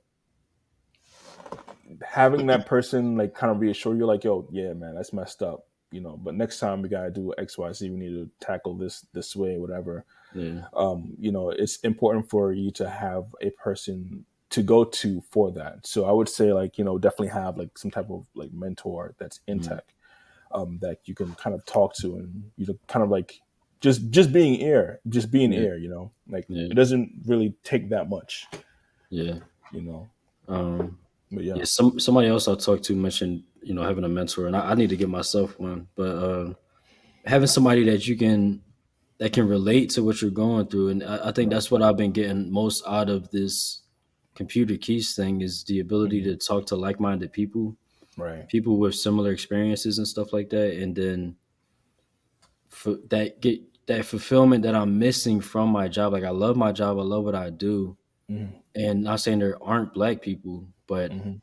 having that person like kind of reassure you like, yo, yeah, man, that's messed up, but next time we gotta do XYZ, we need to tackle this way, whatever. Yeah. It's important for you to have a person to go to for that. So I would say like, definitely have like some type of like mentor that's in Mm, tech, that you can kind of talk to, and kind of like just being yeah. air, like Yeah. it doesn't really take that much, Yeah. you know. Um, But yeah. yeah. Somebody else I talked to mentioned having a mentor, and I need to get myself one, but having somebody that can relate to what you're going through. And I think Right. that's what I've been getting most out of this computer keys thing is the ability Hmm. to talk to like-minded people, Right. people with similar experiences and stuff like that. And then for that fulfillment that I'm missing from my job. Like I love my job, I love what I do, Mhm. and not saying there aren't black people, but Mhm.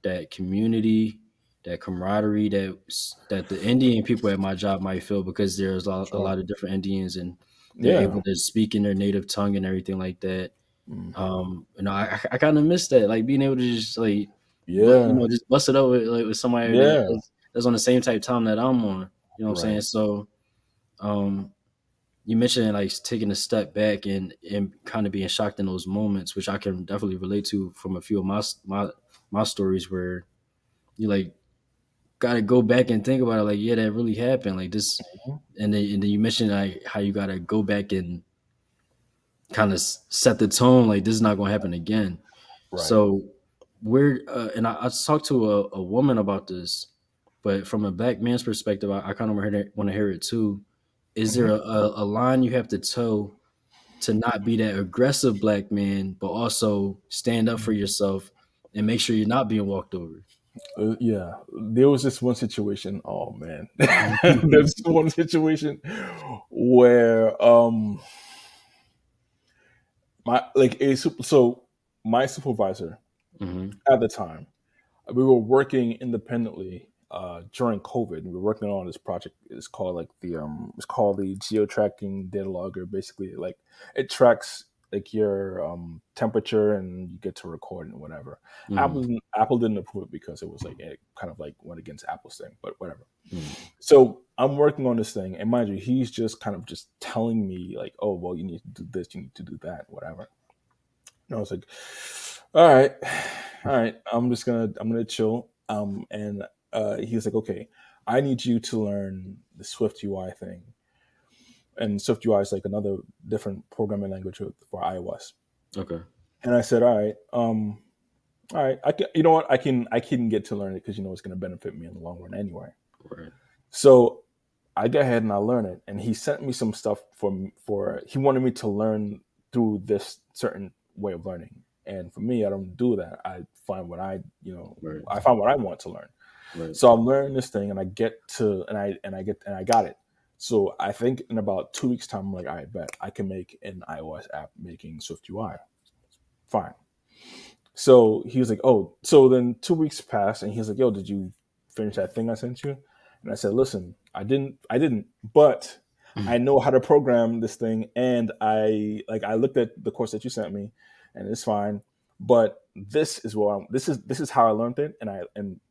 that community, that camaraderie that the Indian people at my job might feel because there's a Sure. lot of different Indians and they're Yeah. able to speak in their native tongue and everything like that. Mm. I kind of miss that, like being able to just like, but Yeah. just bust it up with somebody Yeah. that's on the same type of time that I'm on. You know what I'm saying? Right. So, um, you mentioned like taking a step back and kind of being shocked in those moments, which I can definitely relate to from a few of my stories where you like got to go back and think about it. Like, yeah, that really happened. Like this, Mhm. and then you mentioned like how you got to go back and kind of set the tone. Like this is not going to happen again. Right. So we're and I talked to a woman about this, but from a black man's perspective, I kind of want to hear it too. Is there Mhm. a line you have to toe to not be that aggressive black man, but also stand up for yourself and make sure you're not being walked over? Yeah, there was this one situation. Oh man, there's one situation where my like a so my supervisor Hmm. at the time, we were working independently during COVID. We were working on this project. It's called the geo tracking data logger. Basically, like it tracks like your temperature and you get to record and whatever. Hmm. Apple didn't approve it because it was like it kind of like went against Apple's thing, but whatever. Hmm. So I'm working on this thing, and mind you, he's just kind of just telling me like, "Oh, well, you need to do this, you need to do that, whatever." And I was like, "All right, all right, I'm gonna chill." And he was like, "Okay, I need you to learn the Swift UI thing, and Swift UI is like another different programming language for iOS." Okay. And I said, all right, I can, you know what, I can get to learn it because you know it's gonna benefit me in the long run anyway." Right. So I go ahead and I learn it, and he sent me some stuff for he wanted me to learn through this certain way of learning, and for me, I don't do that. I find what Right. I find what I want to learn. Right. So I'm learning this thing, and I get to and I got it. So I think in about 2 weeks' time, I'm like, I bet I can make an iOS app making Swift UI. Fine. So he was like, "Oh." So then 2 weeks passed, and he was like, "Yo, did you finish that thing I sent you?" And I said, "Listen, I didn't, but I know how to program this thing, and I looked at the course that you sent me, and it's fine. But this is how I learned it, and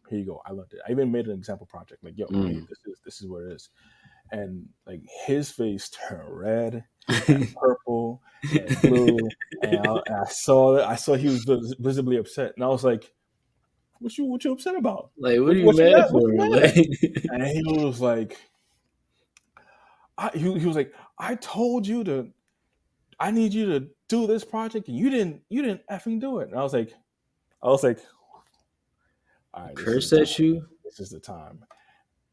here you go, I learned it. I even made an example project, like, yo, hey, Mm. this is what it is." And like his face turned red and purple and blue, and I saw he was visibly upset, and I was like, what you upset about? Like, what What are you you mad mad? What for? you mad at?" Like, And he was like, he was like, "I told you to, I need you to do this project, and you didn't effing do it." And I was like, "All right, this is curse the time. at you? This is the time."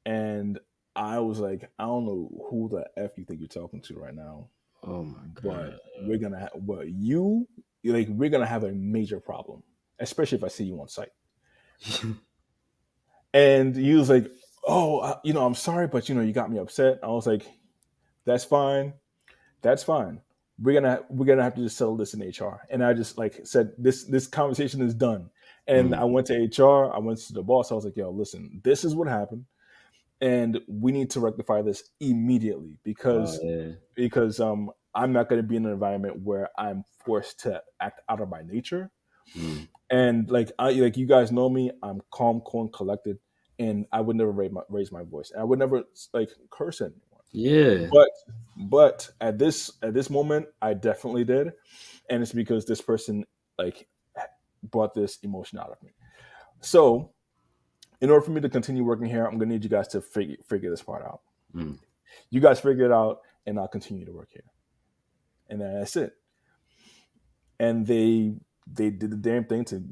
And I was like, "I don't know who the f you think you're talking to right now, Oh my but god. we're gonna have a major problem, especially if I see you on site." And he was like, "Oh, I'm sorry, but you got me upset." I was like, "That's fine, that's fine. We're gonna have to just settle this in HR." And I just like said, this conversation is done. And Mm. I went to HR. I went to the boss. I was like, "Yo, listen, this is what happened, and we need to rectify this immediately Yeah. because I'm not going to be in an environment where I'm forced to act out of my nature." Mm. And like you guys know me, I'm calm, cool, and collected, and I would never raise my voice, and I would never like curse at anyone. Yeah. But at this moment, I definitely did, and it's because this person like brought this emotion out of me. So in order for me to continue working here, I'm gonna need you guys to figure this part out. Mm. You guys figure it out, and I'll continue to work here. And then that's it. And they did the damn thing to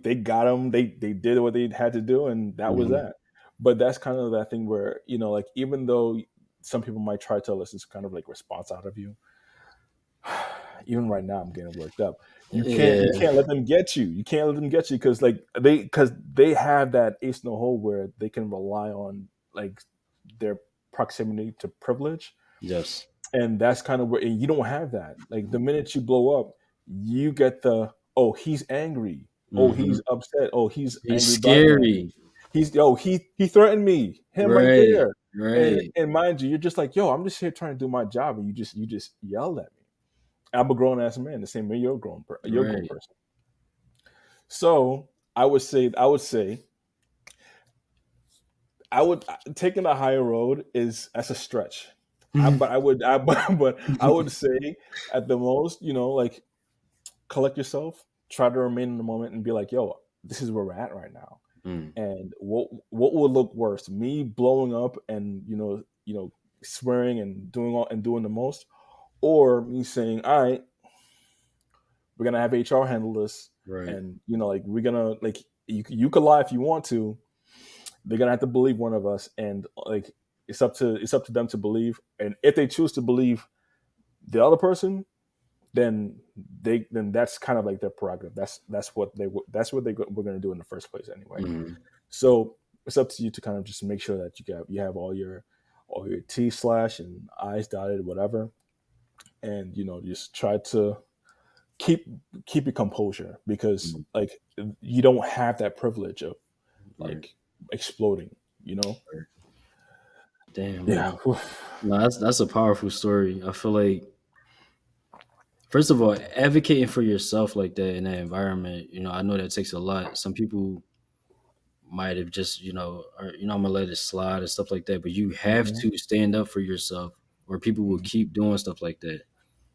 they got them. They did what they had to do, and that was Mhm. that. But that's kind of that thing where like even though some people might try to elicit kind of like response out of you, even right now I'm getting worked up. You Yeah. can't let them get you. You can't let them get you because they have that ace in the hole where they can rely on like their proximity to privilege Yes. And that's kind of where, and you don't have that. Like the minute you blow up, you get the, oh, he's angry, oh, Hmm. he's upset, oh, he's He's angry black man, scary. he's, oh, he threatened me, him right Right. there. Right. And mind you, you're just like, yo, I'm just here trying to do my job, and you just yelled at me. I'm a grown ass man, the same way you're a grown Right. person. So I would say I would, taking the higher road is, that's a stretch. But I would but I would say, at the most, like, collect yourself, try to remain in the moment, and be like, yo, this is where we're at right now. Mm. And what would look worse, me blowing up and swearing and doing the most, or me saying, all right, we're gonna have HR handle this, Right. and like, we're gonna, like, you could lie if you want to, they're gonna have to believe one of us, and like, it's up to them to believe, and if they choose to believe the other person, then then that's kind of like their prerogative. That's what they were going to do in the first place anyway. Mm. So it's up to you to kind of just make sure that you have all your T's slash and I's dotted, whatever, and just try to keep keep your composure, because Mm. like, you don't have that privilege of, Right. like, exploding. You know? Right. Damn, Yeah. man. No, that's a powerful story. I feel like, first of all, advocating for yourself like that in that environment, I know that takes a lot. Some people might have just, or, I'm gonna let it slide and stuff like that, but you have Mhm. to stand up for yourself, or people will Mhm. keep doing stuff like that.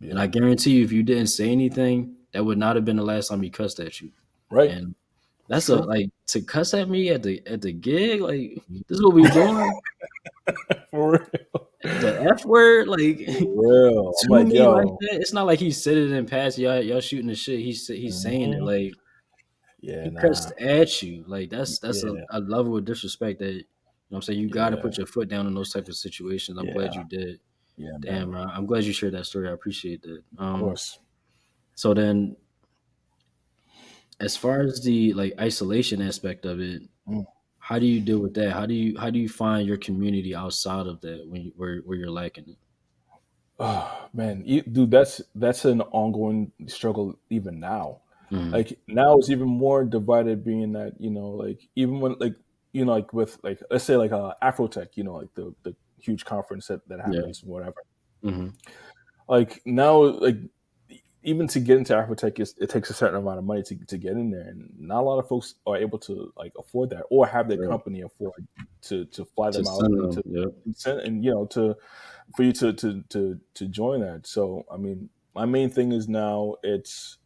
And I Yeah. guarantee you, if you didn't say anything, that would not have been the last time he cussed at you. Right. And It's that's true. like, to cuss at me at the gig, like, this is what we doing? For real. The F word, like, For real. I'm to like, me like yo. that. It's not like he said it in past. Y'all shooting the shit. He's saying it Mhm. like Yeah. he Nah. cussed at you. Like, that's a, Yeah. a level of disrespect that, I'm saying, you got to Yeah. put your foot down in those type of situations. I'm glad Yeah. you did. Yeah, Damn, man. bro. I'm glad you shared that story. I appreciate that. Of course. So then, as far as the, like, isolation aspect of it, Mm. how do you deal with that? How do you find your community outside of that when where you're lacking it? Oh, man, dude, that's an ongoing struggle even now. Mm. Like, now it's even more divided, being that, like, even when, like, like, with, like, let's say, like, Afrotech, like the huge conference that Yeah. happens, whatever. Hmm. Like, now, like, even to get into Afrotech, it takes a certain amount of money to get in there, and not a lot of folks are able to, like, afford that, or have their Right. company afford to fly To them out, send and them. to Yep. send, and to for you to join that. So, I mean, my main thing is now, it's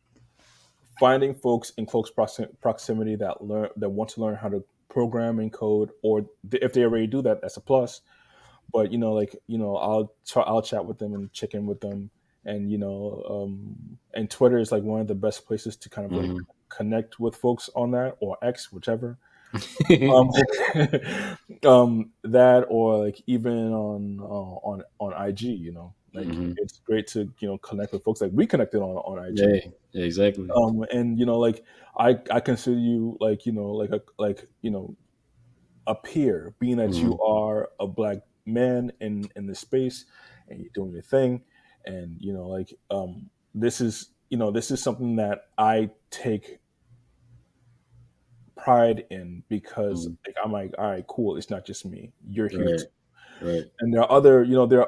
finding folks in close proximity that want to learn how to program and code, or if they already do that, that's a plus. But, like, I'll chat with them and check in with them, and and Twitter is like one of the best places to kind of, like, Hmm. connect with folks on that, or X, whichever. um, that, or, like, even on IG, like, Hmm. it's great to, connect with folks, like we connected on IG. Yeah. Yeah. Exactly. And, like, I consider you, like, a peer, being that you Hmm. are a black man in this space, and you're doing your thing, and, like, this is something that I take pride in, because, Hmm. like, I'm like, all right, cool, it's not just me, you're here Right. too. Right. And there are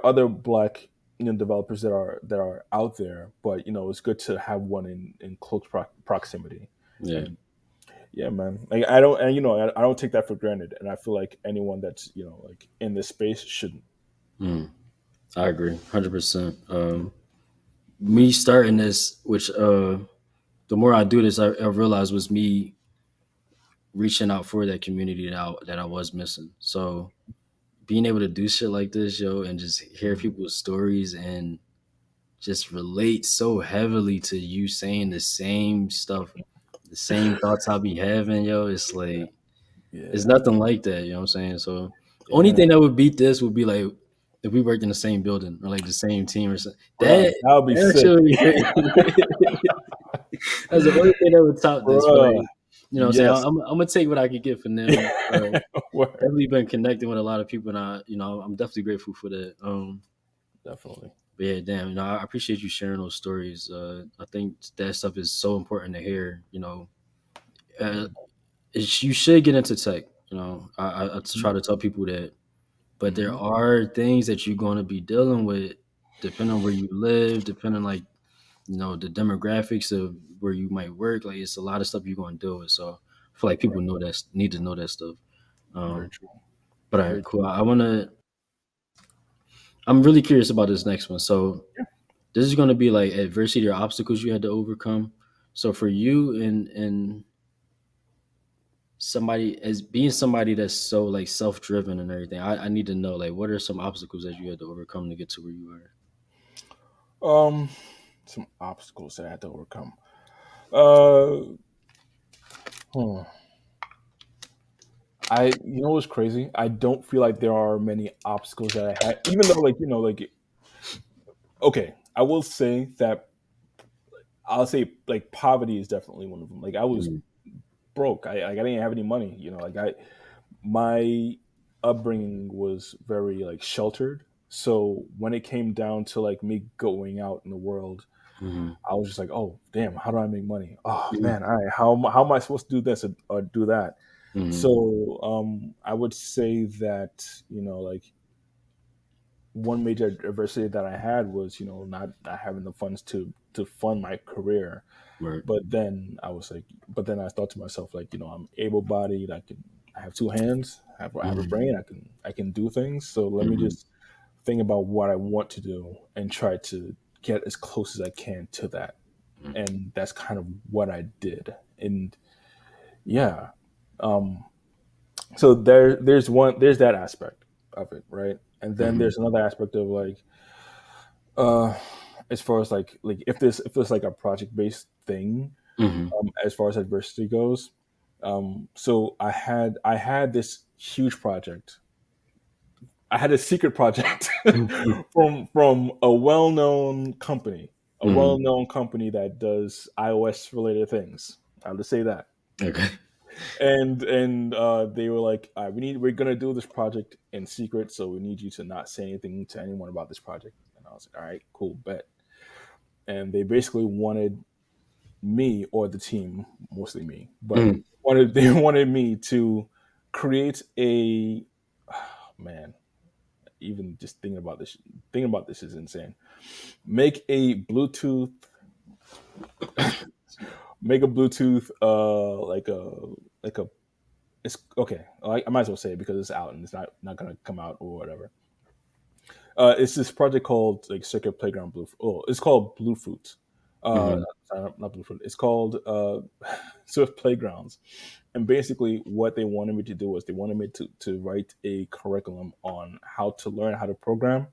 other black, developers that are out there, but, it's good to have one in close proximity. Yeah. And yeah, man, like, I don't and I don't take that for granted, and I feel like anyone that's, like, in this space shouldn't. Mm. I agree, 100%. Me starting this, which the more I do this, I realize was me reaching out for that community that I was missing. So being able to do shit like this, yo, and just hear Mhm. people's stories and just relate so heavily to you saying the same stuff, the same thoughts I be having, yo. It's like, it's Yeah, nothing like that, you know what I'm saying? So only yeah, thing that would beat this would be like if we worked in the same building or like the same team or something. bro, that would be That sick, should be crazy. That's the only thing that would top this. But like, bro. what I'm saying? Yes. I'm gonna take what I could get from them. Word. Definitely been connecting with a lot of people, and I'm definitely grateful for that. definitely. But yeah, damn, I appreciate you sharing those stories. I think that stuff is so important to hear. Uh, you should get into tech. I try to tell people that, but there Mm-hmm. are things that you're going to be dealing with, depending on where you live, depending like the demographics of where you might work. Like it's a lot of stuff you're going to deal with. So I feel like people Right. need to know that stuff. Very Um, true. but all Very right, cool. true. I'm really curious about this next one. So this is going to be like adversity or obstacles you had to overcome. So for you and somebody as being somebody that's so like self-driven and everything, I need to know like what are some obstacles that you had to overcome to get to where you are. Um, some obstacles that I had to overcome. Uh, hmm. You know what's crazy? I don't feel like there are many obstacles that I had, even though, like, okay, I will say that I'll say like poverty is definitely one of them. Like I was Mm, broke. I didn't have any money. My upbringing was very like sheltered. So when it came down to like me going out in the world, mm, I was just like, oh damn, how do I make money? Oh mm, man, all right, how am I supposed to do this or do that? mm, So I would say that like one major adversity that I had was not having the funds to fund my career. right. But then I thought to myself, like, I'm able bodied. I have two hands. I have a Mm, brain. I can do things. So let me mm, just think about what I want to do and try to get as close as I can to that. mm, And that's kind of what I did. And yeah, um, so there's that aspect of it, right? And then mm, there's another aspect of like uh as far as like if there's like a project based thing, mm, as far as adversity goes. So I had this huge project. I had a secret project mm, from a well-known company, a mm. well-known company that does iOS related things. I'll just say that. Okay. And they were like, all right, we're gonna do this project in secret, so we need you to not say anything to anyone about this project. And I was like, all right, cool, bet. And they basically wanted me, or the team, mostly me, but Mm, they wanted me to create a man. Even just thinking about this is insane. Make a Bluetooth, make a Bluetooth, like a it's okay. I might as well say it because it's out and it's not gonna come out or whatever. It's this project called like Circuit Playground Blue. Oh, it's called Bluefruit. mm, Not Bluefruit. It's called Swift Playgrounds. And basically, what they wanted me to do was they wanted me to write a curriculum on how to learn how to program.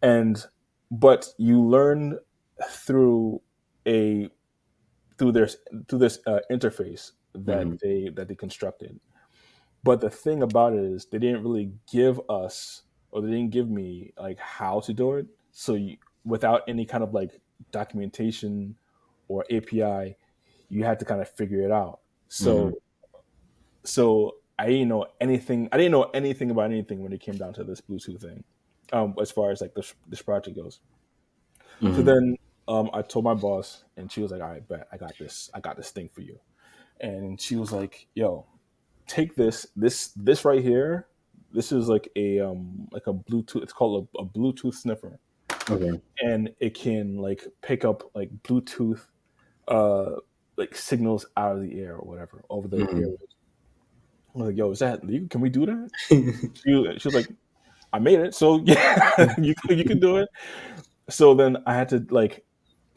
And but you learn through a through this interface mm, that they constructed. But the thing about it is, they didn't really give us, or they didn't give me like how to do it. So without any kind of like documentation or API, you had to kind of figure it out. mm, So I didn't know anything. I didn't know anything about anything when it came down to this Bluetooth thing, as far as like this project goes. So mm. then I told my boss, and she was like, "All right, bet I got this. I got this thing for you." And she was like, "Yo, take this right here. This is like a Bluetooth. It's called a Bluetooth sniffer, Okay. and it can like pick up like Bluetooth uh like signals out of the air or whatever over the Mm. airwaves." I was like, "Yo, is that legal? Can we do that?" She was like, "I made it, so yeah, you can do it." So then I had to like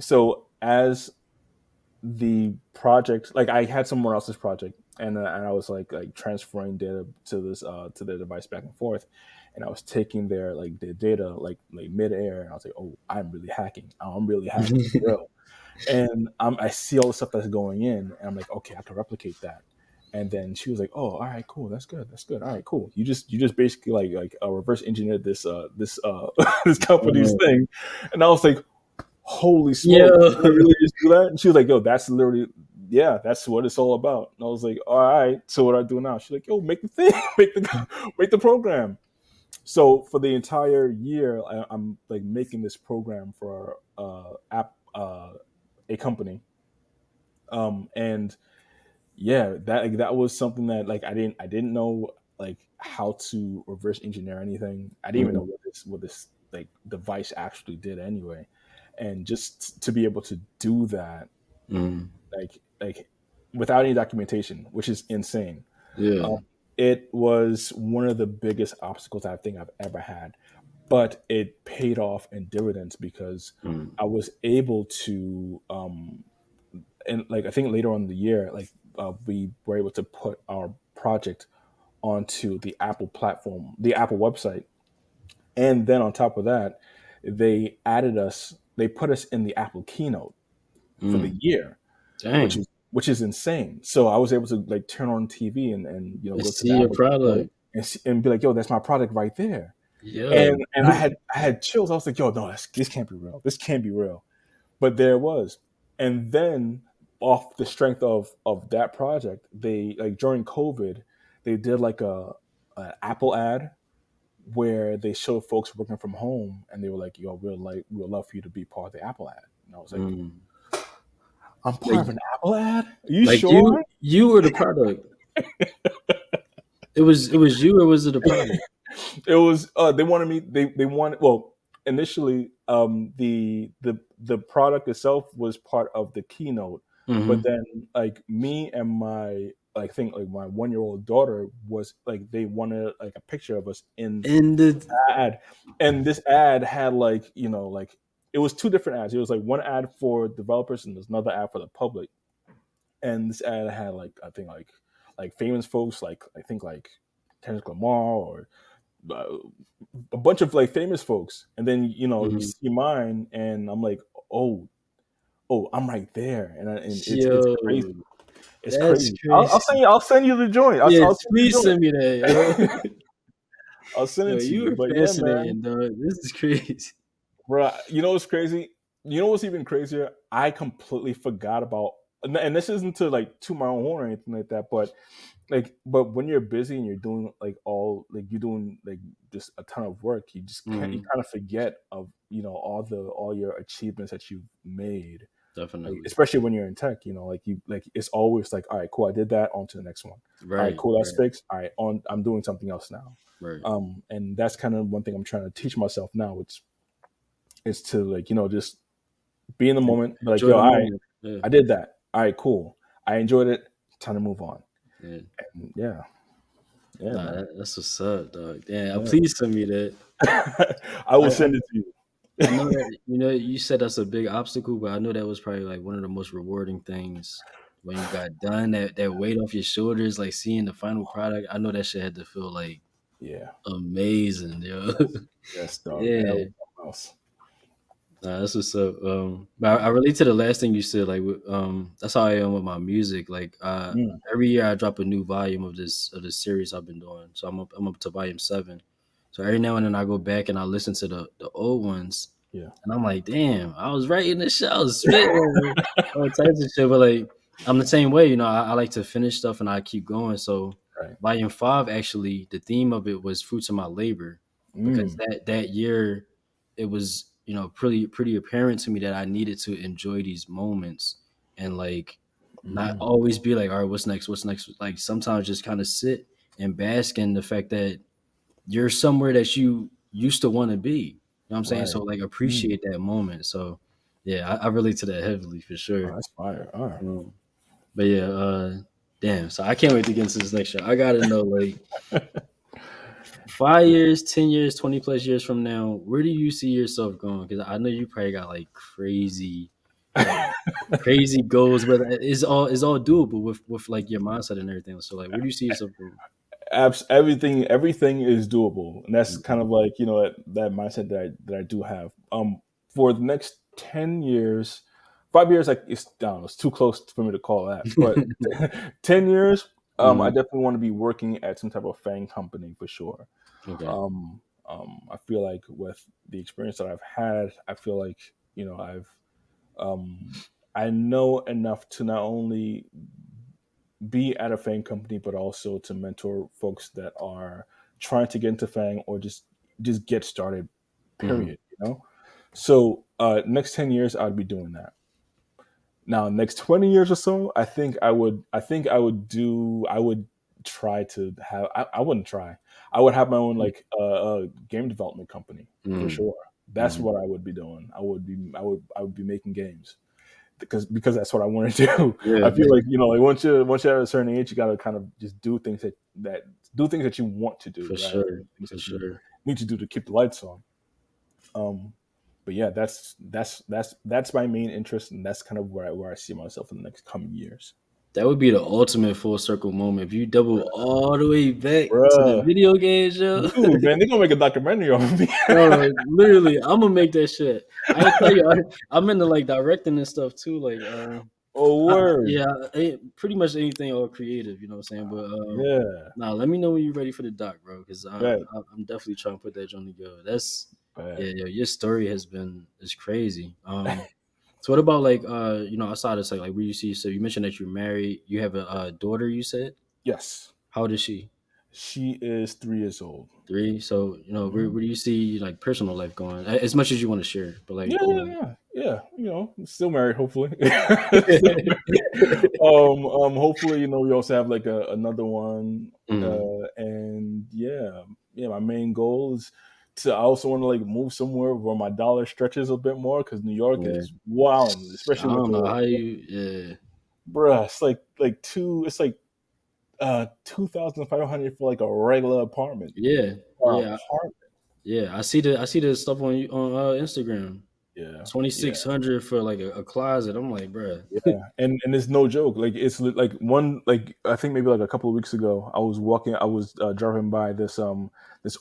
so as the project, like I had someone else's project, and I was like transferring data to their device back and forth, and I was taking their data like midair, and I was like, oh, I'm really hacking. I'm really hacking for real. And I see all the stuff that's going in, and I'm like, okay, I can replicate that. And then she was like, "Oh, all right, cool. That's good. All right, cool. You just basically like reverse engineered this this company's Uh, thing." And I was like, holy smoke, yeah. did I really just do that? And she was like, yo, that's literally, yeah, that's what it's all about. And I was like, all right, so what do I do now? She's like, yo, make the thing, make the program. So for the entire year, I'm like making this program for a company, and yeah, that was something that like I didn't know like how to reverse engineer anything. I didn't even know Mm, what this like device actually did anyway, and just to be able to do that mm, like without any documentation, which is insane. yeah. Um, it was one of the biggest obstacles I think I've ever had, but it paid off in dividends because Mm, I was able to, and like I think later on in the year, like we were able to put our project onto the Apple platform, the Apple website, and then on top of that, they put us in the Apple keynote for the mm. year, which Dang. is which is insane. So I was able to like turn on TV and I go to see the your Apple keynote product. and be like, "Yo, that's my product right there." Yeah. And I had chills. I was like, "Yo, no, this can't be real. This can't be real." But there it was. And then off the strength of that project, they like during COVID, they did like an Apple ad where they showed folks working from home, and they were like, "Yo, we'd love for you to be part of the Apple ad." And I was like, Mm. "I'm part Like of an Apple ad? Are you like sure?" you were the product. It was you or was it a product? It was they wanted me they wanted well initially the product itself was part of the keynote, but Hmm. then like me and my like I think like my 1 year old daughter was like they wanted like a picture of us in And the ad, and this ad had like like it was two different ads. It was like one ad for developers and there's another ad for the public, and this ad had like I think like famous folks like I think like Kendrick Lamar or uh, a bunch of like famous folks, and then you mhm. see mine, and I'm like, oh, oh, I'm right there, and it's Yo, crazy. It's that's crazy. crazy. I'll send you the joint. Yeah, I'll send you the please joint. send me that, yo. I'll send Yo, it to you you. were But yeah, man, fascinating, dog. This is crazy. bro. You know what's crazy? You know what's even crazier? I completely forgot about, and this isn't to like to my own horn or anything like that, but when you're busy and you're doing like all like you're doing like just a ton of work, you just can't you Mhm. kind of forget of all your achievements that you've made, like Definitely. especially when you're in tech, like you like it's always like, all right, cool, I did that, on to the next one. All right, Right, cool, that's right, fixed. All right, on I'm doing something else now. right. And that's kind of one thing I'm trying to teach myself now. It's to like just be in the moment, be like, Enjoy yo, the all right, moment. Yeah, I did that, all right, cool, I enjoyed it, time to move on. yeah. And yeah, yeah, Nah, man. that's what's up, dog. Yeah, Yeah. please send me that. I will I send it to you. I know that you said that's a big obstacle, but I know that was probably like one of the most rewarding things when you got done. That weight off your shoulders, like seeing the final product. I know that shit had to feel like Yeah. amazing, yo. Yes. Yes, dog. That Yeah, was something else. nah, that's what's up. But I relate to the last thing you said. Like, that's how I am with my music. Like, Mm, every year I drop a new volume of this series I've been doing. So I'm up to volume 7. So every now and then I go back and I listen to the old ones, yeah. and I'm like, damn, I was writing this shit. I was spitting all types of shit. But like, I'm the same way. I like to finish stuff and I keep going. So Right. volume 5, actually, the theme of it was fruits of my labor, because Mm, that year it was pretty apparent to me that I needed to enjoy these moments and like not mm, always be like, all right, what's next, like sometimes just kind of sit and bask in the fact that you're somewhere that you used to want to be. You know what I'm saying? right. So like Mm. appreciate that moment. So yeah, I relate to that heavily for Oh, sure. that's fire. All right. But yeah, damn. So I can't wait to get into this next show. I gotta know, like, 5 years, 10 years, 20 plus years from now, where do you see yourself going? Because I know you probably got like like crazy goals, but it's all doable with like your mindset and everything. So like, where do you see yourself going? Everything is doable, and that's kind Mhm. of like that mindset that I do have. For the next 10 years, 5 years, like it's down. It's too close for me to call that, but 10 years, I Mhm. definitely want to be working at some type of FANG company for sure. Okay. I feel like with the experience that I've had, I feel like um, I know enough to not only be at a FANG company, but also to mentor folks that are trying to get into FANG or just just get started. Mhm. Period. So next 10 years, I'd be doing that. Now, next 20 years or so, I think I would. I think I would do. I would try to have. I wouldn't try. I would have my own like game development company for Mhm. sure. That's Mhm. what I would be doing. I would be. I would be making games because that's what I want to do. Yeah, I feel like like once you're at a certain age, you got to kind of just do things that do things that you want to do for rather sure, than things for that you sure. need to do to keep the lights on. Um, but yeah, that's my main interest, and that's kind of where I see myself in the next coming years. That would be the ultimate full circle moment if you double all the way back to the Bruh, video games, yo. dude, man, they're gonna make a documentary on me. No, literally, I'm gonna make that shit. I ain't tell you, I'm into like directing and stuff too. Like, Oh word, yeah, pretty much anything all creative. You know what I'm saying? But yeah, nah, let me know when you're ready for the doc, bro. Because bet, I'm definitely trying to put that joint together. That's bet. yeah, yeah. Your story has been is crazy. So what about like outside of like where you see? So you mentioned that you're married. You have a daughter. You said Yes, how old is she? she is 3 years old. 3. So Mhm. where do you see like personal life going? As much as you want to share, but Yeah, like yeah, yeah, yeah. Still married, hopefully. Still mm, married. Hopefully, we also have like another one. And yeah, my main goal is I also want to like move somewhere where my dollar stretches a bit more because New York yeah. is wild, I especially with don't know the how you. Yeah, bruh. It's like 2,500 for like a regular apartment. yeah, Or yeah, apartment. yeah. I see the stuff on Instagram. Yeah, yeah. 2,600 for like a closet. I'm like, bruh. Yeah, and it's no joke. Like like one like I think maybe like a couple of weeks ago, I was driving by this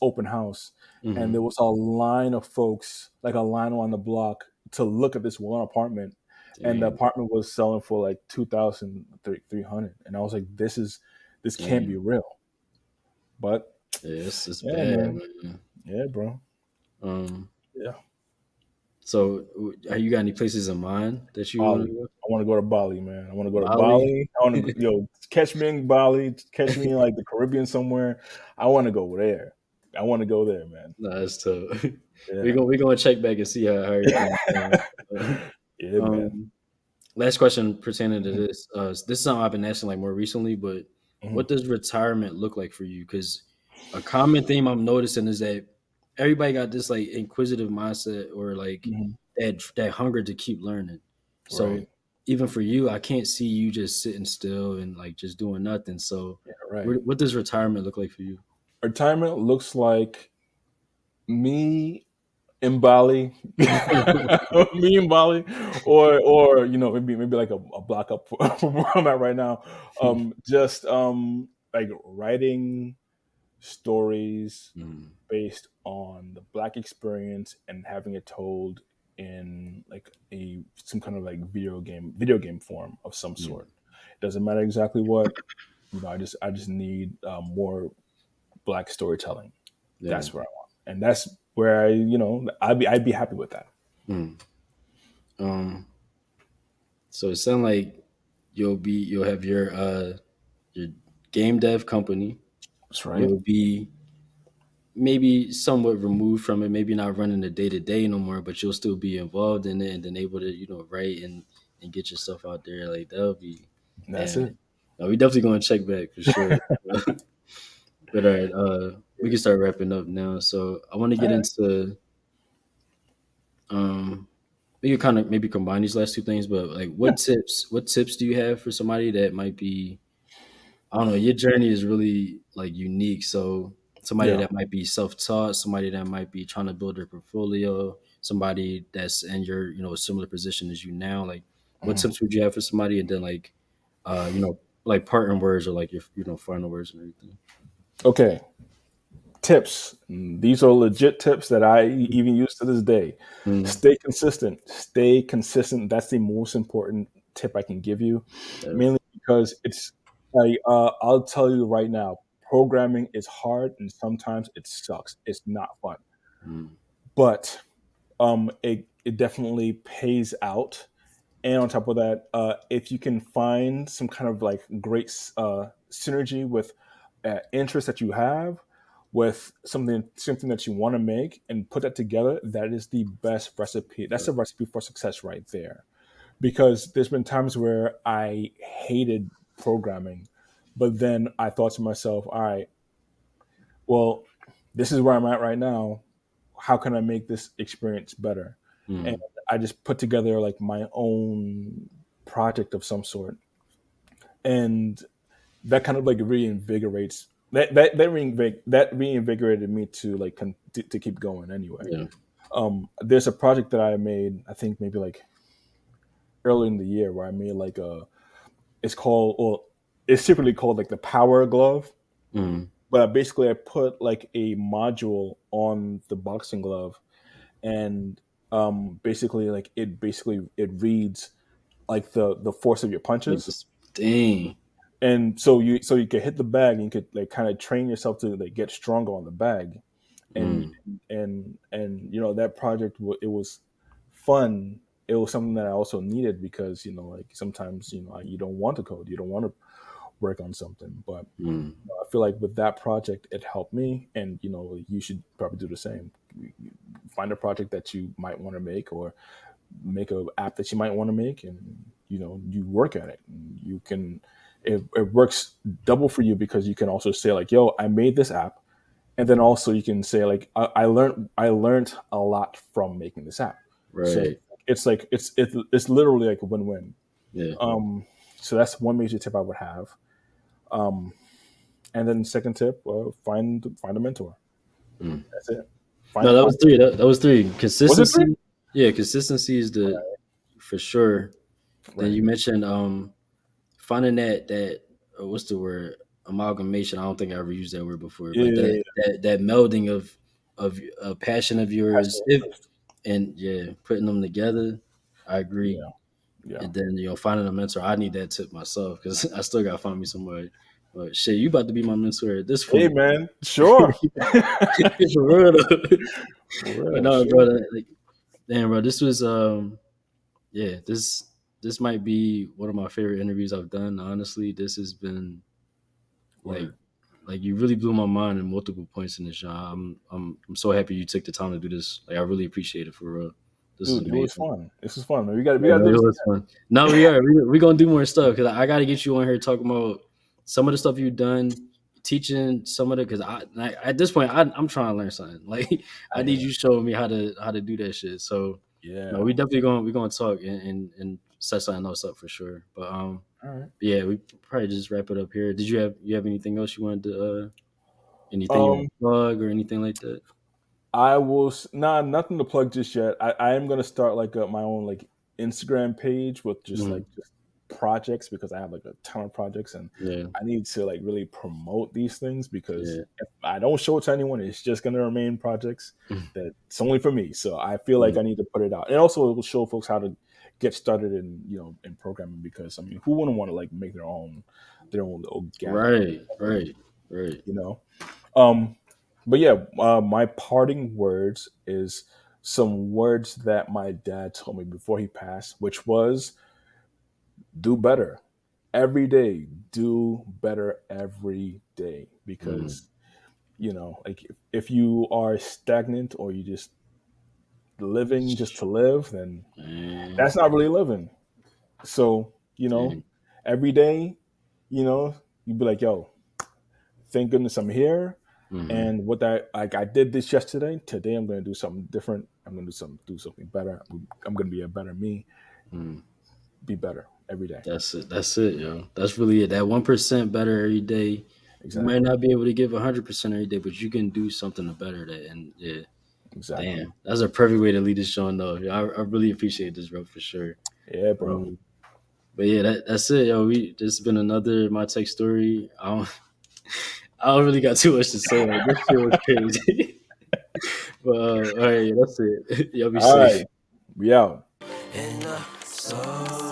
open house, and there hmm was a line of folks, like a line on the block, to look at this one apartment, and the Damn, apartment was selling for like 2,300, and I was like, this can't be damn. real. But Yeah, it's yeah, bad, man, man. yeah, bro, Um, yeah. so have you got any places in mind that you want to Bali. go? I want to go to Bali, man. I want to go to Bali. Bali. I want to, catch me in Bali, catch me in like the Caribbean somewhere. I want to go there. I want to go there, man. Nah, that's tough. Yeah. We gonna check back and see how everything's going. Yeah, man. um, Last question pertaining to Mhm, this. This is something I've been asking like more recently, but mhm, what does retirement look like for you? Because a common theme I'm noticing is that everybody got this like inquisitive mindset or like mhm. that hunger to keep learning. So Right. even for you, I can't see you just sitting still and like just doing nothing. So Yeah, right. what does retirement look like for you? Retirement looks like me in Bali, me in Bali, or maybe like a block up from where I'm at right now. Just like writing stories Mm, based on the black experience and having it told in like a some kind of like video game form of some mm, sort. It doesn't matter exactly what. I just need more black storytelling. yeah. That's where I want, and that's where I'd be happy with that. Mm. Um, so it sounds like you'll have your game dev company. That's right. You'll be maybe somewhat removed from it, maybe not running the day to day no more, but you'll still be involved in it and then able to, write and get your stuff out there. Like that'll be That's damn. it. No, we definitely gonna check back for sure. But all right, we can start wrapping up now. So I want to All get right. into um we can kind of maybe combine these last two things, but like Yeah. what tips do you have for somebody that might be I don't know, your journey is really like unique. So somebody Yeah. that might be self-taught, somebody that might be trying to build their portfolio, somebody that's in your, a similar position as you now. Like what Mhm. tips would you have for somebody? And then like like parting words or like your final words and everything. Okay. Tips. These are legit tips that I even use to this day. Mm, Stay consistent. Stay consistent. That's the most important tip I can give you, yeah. mainly because I'll tell you right now, programming is hard and sometimes it sucks. It's not fun, Mm, but it definitely pays out. And on top of that, if you can find some kind of like great synergy with interests that you have, with something that you want to make and put that together, that is the best recipe. That's a recipe for success right there. Because there's been times where I hated programming, but then I thought to myself, all right, well, this is where I'm at right now. How can I make this experience better? And Mm. I just put together like my own project of some sort, and that kind of like reinvigorates that reinvigorated me to like to keep going anyway. Yeah. There's a project that I made, I think maybe like early in the year, where I made like it's called, well, it's typically called like the Power Glove, Mm. but basically I put like a module on the boxing glove, and basically like it reads like the force of your Like punches, this thing. and so you can hit the bag, and you could like kind of train yourself to like get stronger on the bag, and Mm. that project, it was fun. It was something that I also needed, because like sometimes you don't want to code, you don't want to work on something, but Mm. I feel like with that project it helped me, and you should probably do the same. Find a project that you might want to make, or make a app that you might want to make, and you work at it. You can it works double for you, because you can also say like, yo, I made this app, and then also you can say like, I learned a lot from making this app. So Right. it's like it's literally like a win-win. Yeah. So that's one major tip I would have. And then second tip, find a mentor. Mm. That's it. No, find that find was three. That was three. Was it three? Consistency. Yeah, consistency is the for sure. Then Right. you mentioned finding that what's the word, amalgamation. I don't think I ever used that word before, Yeah, but yeah, that yeah. that melding of a passion of yours, Passion if first. and yeah, putting them together. I agree. Yeah, yeah. And then finding a mentor. I need that tip myself because I still gotta find me somebody. But shit, you about to be my mentor at this Hey point. man, sure. For real though. For But real, no, sure. bro, like, damn, bro, this was yeah, this might be one of my favorite interviews I've done. Honestly, this has been like Word. you really blew my mind in multiple points in this genre. I'm so happy you took the time to do this. Like I really appreciate it for real. This is Dude, it was amazing. fun. This was fun, man. We gotta Yeah, do it this was again. fun. No, we are. We gonna do more stuff because I got to get you on here talking about some of the stuff you've done, teaching some of the because at this point I'm trying to learn something. Like I I need hear you it. showing me how to do that shit. So no, Yeah. we definitely gonna talk and set something else up for sure. But All right. yeah, we probably just wrap it up here. Did you have anything else you wanted to anything you want Um, to plug or anything like that? I will. Nah, nothing to plug just yet. I am gonna start like my own like Instagram page with Mhm. just projects, because I have like a ton of projects, and Yeah, I need to like really promote these things, because yeah. if I don't show it to anyone, it's just gonna remain projects that it's only for me. So I feel like Mhm. I need to put it out, and also it will show folks how to get started in in programming, because I mean, who wouldn't want to like make their own little gadget, Right, right, right. you know? Um, but yeah, my parting words is some words that my dad told me before he passed, which was, do better every day. Do better every day, Mhm. because like if you are stagnant, or you just living just to live, then Man, that's not really living. So dang. every day, you know, you'd be like, yo, thank goodness I'm here. Mhm. And what that, like, I did this yesterday. Today I'm going to do something different. I'm going to do something better. I'm going to be a better me. Mhm. Be better every day. That's it. That's it, yo. That's really it. That 1% better every day. You might Exactly. not be able to give 100% every day, but you can do something to better that. And yeah, Exactly. damn, that's a perfect way to lead this show. Though, yeah, I really appreciate this, bro, for sure. Yeah, bro. Um, but yeah, that's it, yo. This has been another my tech story. I don't really got too much to say. Like this shit was crazy. But all right, yeah, that's it. Y'all be All safe. right. We out. in a soul.